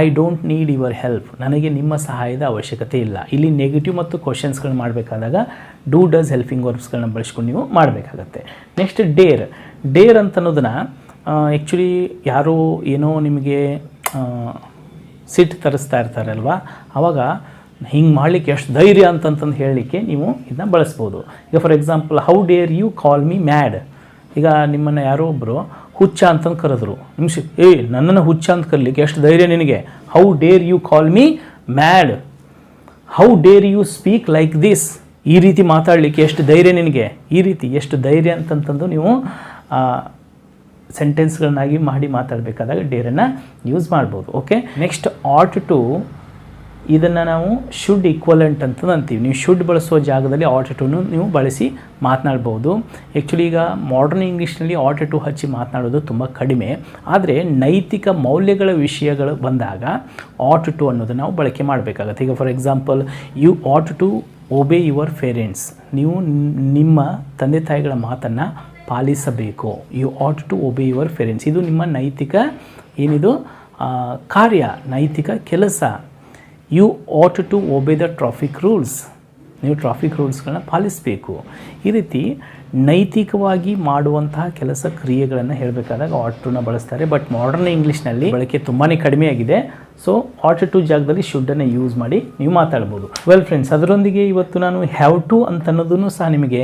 I don't need your help, ನನಗೆ ನಿಮ್ಮ ಸಹಾಯದ ಅವಶ್ಯಕತೆ ಇಲ್ಲ. ಇಲ್ಲಿ ನೆಗೆಟಿವ್ ಮತ್ತು ಕ್ವಶನ್ಸ್ಗಳನ್ನ ಮಾಡಬೇಕಾದಾಗ ಡೂ ಡಸ್ ಹೆಲ್ಪಿಂಗ್ ವರ್ಬ್ಸ್ಗಳನ್ನ ಬಳಸ್ಕೊಂಡು ನೀವು ಮಾಡಬೇಕಾಗತ್ತೆ. ನೆಕ್ಸ್ಟ್ ಡೇರ್ ಅಂತ ಅನ್ನೋದನ್ನು ಆ್ಯಕ್ಚುಲಿ ಯಾರೋ ಏನೋ ನಿಮಗೆ ಸಿಟ್ಟು ತರಿಸ್ತಾ ಇರ್ತಾರಲ್ವ, ಆವಾಗ ಹಿಂಗೆ ಮಾಡಲಿಕ್ಕೆ ಎಷ್ಟು ಧೈರ್ಯ ಅಂತಂತಂದು ಹೇಳಲಿಕ್ಕೆ ನೀವು ಇದನ್ನ ಬಳಸ್ಬೋದು. ಈಗ for example, how dare you call me mad, ಈಗ ನಿಮ್ಮನ್ನು ಯಾರೋ ಒಬ್ಬರು ಹುಚ್ಚ ಅಂತಂದು ಕರೆದ್ರು, ನನ್ನನ್ನು ಹುಚ್ಚ ಅಂತ ಕರೀಲಿಕ್ಕೆ ಎಷ್ಟು ಧೈರ್ಯ ನಿನಗೆ. How dare you call me mad, how dare you speak like this, ಈ ರೀತಿ ಮಾತಾಡಲಿಕ್ಕೆ ಎಷ್ಟು ಧೈರ್ಯ ನಿನಗೆ. ಈ ರೀತಿ ಎಷ್ಟು ಧೈರ್ಯ ಅಂತಂತಂದು ನೀವು ಸೆಂಟೆನ್ಸ್ಗಳನ್ನಾಗಿ ಮಾಡಿ ಮಾತಾಡಬೇಕಾದಾಗ ಡೇರನ್ನು ಯೂಸ್ ಮಾಡ್ಬೋದು. ಓಕೆ, ನೆಕ್ಸ್ಟ್ ಆಟ್ ಟು, ಇದನ್ನು ನಾವು ಶುಡ್ ಈಕ್ವಲೆಂಟ್ ಅಂತ ಅಂತೀವಿ. ನೀವು ಶುಡ್ ಬಳಸುವ ಜಾಗದಲ್ಲಿ ಆಟ್ ಟುನು ನೀವು ಬಳಸಿ ಮಾತನಾಡ್ಬೋದು. ಆ್ಯಕ್ಚುಲಿ ಈಗ ಮಾಡರ್ನ್ ಇಂಗ್ಲೀಷ್ನಲ್ಲಿ ಆಟ್ ಟು ಹಚ್ಚಿ ಮಾತನಾಡೋದು ತುಂಬ ಕಡಿಮೆ. ಆದರೆ ನೈತಿಕ ಮೌಲ್ಯಗಳ ವಿಷಯಗಳು ಬಂದಾಗ ಆಟ್ ಟು ಅನ್ನೋದನ್ನು ನಾವು ಬಳಕೆ ಮಾಡಬೇಕಾಗತ್ತೆ. ಈಗ for example, you ought to obey your parents, ನೀವು ನಿಮ್ಮ ತಂದೆ ತಾಯಿಗಳ ಮಾತನ್ನು ಪಾಲಿಸಬೇಕು. You ought to obey your parents, ಇದು ನಿಮ್ಮ ನೈತಿಕ ಏನಿದು ಕಾರ್ಯ, ನೈತಿಕ ಕೆಲಸ. You ought to obey the traffic rules, ನೀವು ಟ್ರಾಫಿಕ್ ರೂಲ್ಸ್ಗಳನ್ನ ಪಾಲಿಸಬೇಕು. ಈ ರೀತಿ ನೈತಿಕವಾಗಿ ಮಾಡುವಂತಹ ಕೆಲಸ ಕ್ರಿಯೆಗಳನ್ನು ಹೇಳಬೇಕಾದಾಗ ಆಟ್ ಟುನ ಬಳಸ್ತಾರೆ. ಬಟ್ ಮಾಡರ್ನ್ ಇಂಗ್ಲೀಷ್ನಲ್ಲಿ ಬಳಕೆ ತುಂಬಾ ಕಡಿಮೆ ಆಗಿದೆ. ಸೊ ಆಟ್ ಟು ಜಾಗದಲ್ಲಿ ಶುಡ್ಡನ್ನು ಯೂಸ್ ಮಾಡಿ ನೀವು ಮಾತಾಡ್ಬೋದು. ವೆಲ್ ಫ್ರೆಂಡ್ಸ್, ಅದರೊಂದಿಗೆ ಇವತ್ತು ನಾನು ಹ್ಯಾವ್ ಟು ಅಂತ ಅನ್ನೋದನ್ನು ಸಹ ನಿಮಗೆ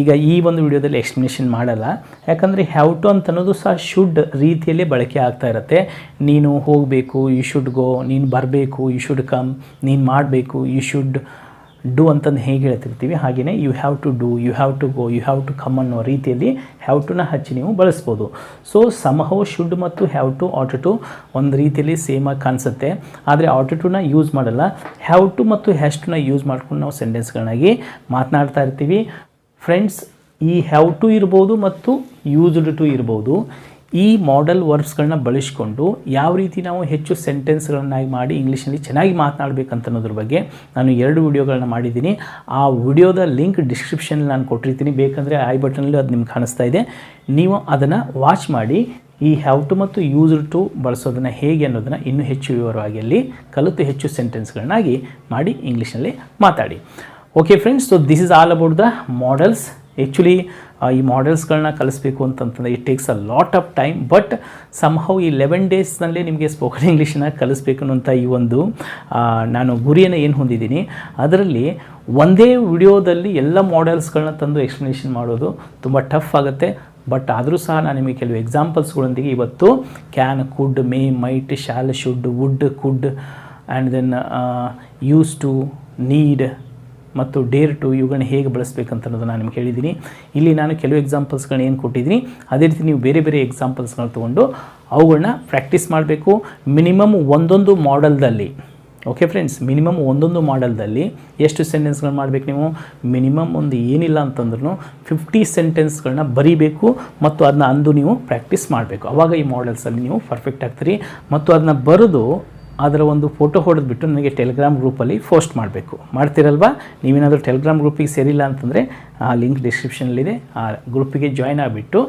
ಈಗ ಈ ಒಂದು ವಿಡಿಯೋದಲ್ಲಿ ಎಕ್ಸ್ಪ್ಲನೇಷನ್ ಮಾಡಲ್ಲ. ಯಾಕಂದರೆ ಹ್ಯಾವ್ ಟು ಅಂತ ಅನ್ನೋದು ಸಹ ಶುಡ್ ರೀತಿಯಲ್ಲೇ ಬಳಕೆ ಆಗ್ತಾ ಇರುತ್ತೆ. ನೀನು ಹೋಗಬೇಕು, ಯು ಶುಡ್ ಗೋ, ನೀನು ಬರಬೇಕು, ಯು ಶುಡ್ ಕಮ್, ನೀನು ಮಾಡಬೇಕು, ಯು ಶುಡ್ ಡೂ ಅಂತಂದು ಹೇಗೆ ಹೇಳ್ತಿರ್ತೀವಿ ಹಾಗೆಯೇ you have to do, you have to go, you have to come ಅನ್ನೋ ರೀತಿಯಲ್ಲಿ ಹ್ಯಾವ್ ಟುನ ಹಚ್ಚಿ ನೀವು ಬಳಸ್ಬೋದು. ಸೊ ಸಮಹೌ ಶುಡ್ ಮತ್ತು ಹ್ಯಾವ್ ಟು ಆಟ್ ಟು ಒಂದು ರೀತಿಯಲ್ಲಿ ಸೇಮಾಗಿ ಕಾಣಿಸುತ್ತೆ, ಆದರೆ ಆಟ್ ಟುನ ಯೂಸ್ ಮಾಡಲ್ಲ. ಹ್ಯಾವ್ ಟು ಮತ್ತು ಹ್ಯಾಸ್ ಟುನ ಯೂಸ್ ಮಾಡ್ಕೊಂಡು ನಾವು ಸೆಂಟೆನ್ಸ್ಗಳನ್ನಾಗಿ ಮಾತನಾಡ್ತಾ ಇರ್ತೀವಿ. ಫ್ರೆಂಡ್ಸ್, ಈ ಹ್ಯಾವ್ ಟು ಇರ್ಬೋದು ಮತ್ತು ಯೂಸ್ಡ್ ಟು ಇರ್ಬೋದು, ಈ ಮಾಡೆಲ್ ವರ್ಬ್ಸ್ಗಳನ್ನ ಬಳಸಿಕೊಂಡು ಯಾವ ರೀತಿ ನಾವು ಹೆಚ್ಚು ಸೆಂಟೆನ್ಸ್ಗಳನ್ನಾಗಿ ಮಾಡಿ ಇಂಗ್ಲೀಷ್ನಲ್ಲಿ ಚೆನ್ನಾಗಿ ಮಾತನಾಡಬೇಕಂತ ಅನ್ನೋದ್ರ ಬಗ್ಗೆ ನಾನು 2 ವಿಡಿಯೋಗಳನ್ನ ಮಾಡಿದ್ದೀನಿ. ಆ ವಿಡಿಯೋದ ಲಿಂಕ್ ಡಿಸ್ಕ್ರಿಪ್ಷನಲ್ಲಿ ನಾನು ಕೊಟ್ಟಿರ್ತೀನಿ, ಬೇಕಂದರೆ ಐ ಬಟನಲ್ಲಿ ಅದು ನಿಮ್ಗೆ ಕಾಣಿಸ್ತಾ ಇದೆ, ನೀವು ಅದನ್ನು ವಾಚ್ ಮಾಡಿ ಈ ಹ್ಯಾವ್ ಟು ಮತ್ತು ಯೂಸ್ಡ್ ಟು ಬಳಸೋದನ್ನು ಹೇಗೆ ಅನ್ನೋದನ್ನು ಇನ್ನೂ ಹೆಚ್ಚು ವಿವರವಾಗಿ ಅಲ್ಲಿ ಕಲಿತು ಹೆಚ್ಚು ಸೆಂಟೆನ್ಸ್ಗಳನ್ನಾಗಿ ಮಾಡಿ ಇಂಗ್ಲೀಷ್ನಲ್ಲಿ ಮಾತಾಡಿ. Okay friends, so this is all about the models. Actually ಈ ಮಾಡೆಲ್ಸ್ಗಳನ್ನ ಕಲಿಸ್ಬೇಕು ಅಂತಂತಂದರೆ it takes a lot of time, but somehow ಈ 11 ಡೇಸ್ನಲ್ಲೇ ನಿಮಗೆ ಸ್ಪೋಕನ್ ಇಂಗ್ಲೀಷನ್ನ ಕಲಿಸ್ಬೇಕು ಅನ್ನೋಂಥ ಈ ಒಂದು ನಾನು ಗುರಿಯನ್ನು ಏನು ಹೊಂದಿದ್ದೀನಿ, ಅದರಲ್ಲಿ ಒಂದೇ ವಿಡಿಯೋದಲ್ಲಿ ಎಲ್ಲ ಮಾಡೆಲ್ಸ್ಗಳನ್ನ ತಂದು ಎಕ್ಸ್ಪ್ಲನೇಷನ್ ಮಾಡೋದು ತುಂಬ ಟಫ್ ಆಗುತ್ತೆ. ಬಟ್ ಆದರೂ ಸಹ ನಾನು ನಿಮಗೆ ಕೆಲವು ಎಕ್ಸಾಂಪಲ್ಸ್ಗಳೊಂದಿಗೆ ಇವತ್ತು can, could, may, might, shall, should, would, could and then use to, need ಮತ್ತು ಡೇರ್ ಟು ಇವುಗಳನ್ನ ಹೇಗೆ ಬಳಸಬೇಕಂತ ಅನ್ನೋದು ನಾನು ನಿಮ್ಗೆ ಹೇಳಿದ್ದೀನಿ. ಇಲ್ಲಿ ನಾನು ಕೆಲವು ಎಕ್ಸಾಂಪಲ್ಸ್ಗಳನ್ನ ಏನು ಕೊಟ್ಟಿದ್ದೀನಿ ಅದೇ ರೀತಿ ನೀವು ಬೇರೆ ಬೇರೆ ಎಕ್ಸಾಂಪಲ್ಸ್ಗಳನ್ನ ತೊಗೊಂಡು ಅವುಗಳನ್ನ ಪ್ರಾಕ್ಟೀಸ್ ಮಾಡಬೇಕು. ಮಿನಿಮಮ್ ಒಂದೊಂದು ಮಾಡೆಲ್ದಲ್ಲಿ, ಓಕೆ ಫ್ರೆಂಡ್ಸ್, ಮಿನಿಮಮ್ ಒಂದೊಂದು ಮಾಡೆಲ್ದಲ್ಲಿ ಎಷ್ಟು ಸೆಂಟೆನ್ಸ್ಗಳನ್ನ ಮಾಡಬೇಕು ನೀವು? ಮಿನಿಮಮ್ ಒಂದು ಏನಿಲ್ಲ ಅಂತಂದ್ರೂ 50 ಸೆಂಟೆನ್ಸ್ಗಳನ್ನ ಬರೀಬೇಕು ಮತ್ತು ಅದನ್ನ ಅಂದು ನೀವು ಪ್ರಾಕ್ಟೀಸ್ ಮಾಡಬೇಕು. ಆವಾಗ ಈ ಮಾಡೆಲ್ಸಲ್ಲಿ ನೀವು ಪರ್ಫೆಕ್ಟ್ ಆಗ್ತೀರಿ. ಮತ್ತು ಅದನ್ನ ಬರೆದು ಅದರ ಒಂದು ಫೋಟೋ ಹೊಡೆದ್ಬಿಟ್ಟು ನನಗೆ ಟೆಲಿಗ್ರಾಮ್ ಗ್ರೂಪಲ್ಲಿ ಪೋಸ್ಟ್ ಮಾಡಬೇಕು. ಮಾಡ್ತೀರಲ್ವಾ? ನೀವೇನಾದರೂ ಟೆಲಿಗ್ರಾಮ್ ಗ್ರೂಪಿಗೆ ಸೇರಿಲ್ಲ ಅಂತಂದರೆ ಆ ಲಿಂಕ್ ಡಿಸ್ಕ್ರಿಪ್ಷನಲ್ಲಿದೆ, ಆ ಗ್ರೂಪಿಗೆ ಜಾಯ್ನ್ ಆಗಿಬಿಟ್ಟು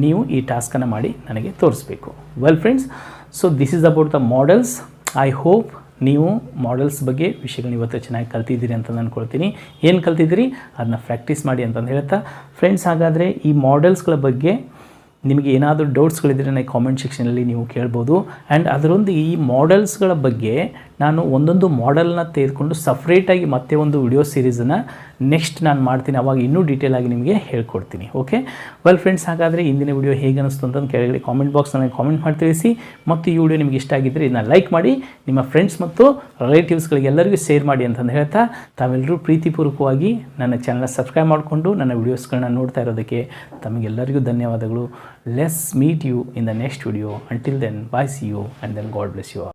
ನೀವು ಈ ಟಾಸ್ಕನ್ನು ಮಾಡಿ ನನಗೆ ತೋರಿಸ್ಬೇಕು. Well friends, so this is about the models. I hope ನೀವು ಮಾಡೆಲ್ಸ್ ಬಗ್ಗೆ ವಿಷಯಗಳನ್ನ ಇವತ್ತು ಚೆನ್ನಾಗಿ ಕಲ್ತಿದ್ದೀರಿ ಅಂತ ಅಂದ್ಕೊಳ್ತೀನಿ. ಏನು ಕಲ್ತಿದ್ದೀರಿ ಅದನ್ನ ಪ್ರಾಕ್ಟೀಸ್ ಮಾಡಿ ಅಂತಂದು ಹೇಳ್ತಾ ಫ್ರೆಂಡ್ಸ್, ಹಾಗಾದರೆ ಈ ಮಾಡೆಲ್ಸ್ಗಳ ಬಗ್ಗೆ ನಿಮಗೆ ಏನಾದರೂ ಡೌಟ್ಸ್ಗಳಿದ್ದರೆ ನನಗೆ ಕಾಮೆಂಟ್ ಸೆಕ್ಷನಲ್ಲಿ ನೀವು ಕೇಳ್ಬೋದು. ಆ್ಯಂಡ್ ಅದರೊಂದಿಗೆ ಈ ಮಾಡೆಲ್ಸ್ಗಳ ಬಗ್ಗೆ ನಾನು ಒಂದೊಂದು ಮಾಡೆಲ್ನ ತೆಗೆದುಕೊಂಡು ಸಪ್ರೇಟಾಗಿ ಮತ್ತೆ ಒಂದು ವಿಡಿಯೋ ಸೀರೀಸನ್ನು ನೆಕ್ಸ್ಟ್ ನಾನು ಮಾಡ್ತೀನಿ. ಆವಾಗ ಇನ್ನೂ ಡೀಟೇಲಾಗಿ ನಿಮಗೆ ಹೇಳ್ಕೊಡ್ತೀನಿ. ಓಕೆ, ವೆಲ್ ಫ್ರೆಂಡ್ಸ್, ಹಾಗಾದರೆ ಇಂದಿನ ವಿಡಿಯೋ ಹೇಗೆ ಅನಿಸ್ತು ಅಂತಂದು ಕೆಳಗಡೆ ಕಾಮೆಂಟ್ ಬಾಕ್ಸ್ನಲ್ಲಿ ಕಾಮೆಂಟ್ ಮಾಡಿ ತಿಳಿಸಿ. ಮತ್ತು ಈ ವಿಡಿಯೋ ನಿಮಗೆ ಇಷ್ಟ ಆಗಿದ್ದರೆ ಇದನ್ನು ಲೈಕ್ ಮಾಡಿ, ನಿಮ್ಮ ಫ್ರೆಂಡ್ಸ್ ಮತ್ತು ರಿಲೇಟಿವ್ಸ್ಗಳಿಗೆ ಎಲ್ಲರಿಗೂ ಶೇರ್ ಮಾಡಿ ಅಂತಂದು ಹೇಳ್ತಾ ತಾವೆಲ್ಲರೂ ಪ್ರೀತಿಪೂರ್ವಕವಾಗಿ ನನ್ನ ಚಾನಲ್ನ ಸಬ್ಸ್ಕ್ರೈಬ್ ಮಾಡಿಕೊಂಡು ನನ್ನ ವೀಡಿಯೋಸ್ಗಳನ್ನ ನೋಡ್ತಾ ಇರೋದಕ್ಕೆ ತಮಗೆಲ್ಲರಿಗೂ ಧನ್ಯವಾದಗಳು. Let's meet you in the next video. Until then, bye, see you, and then God bless you all.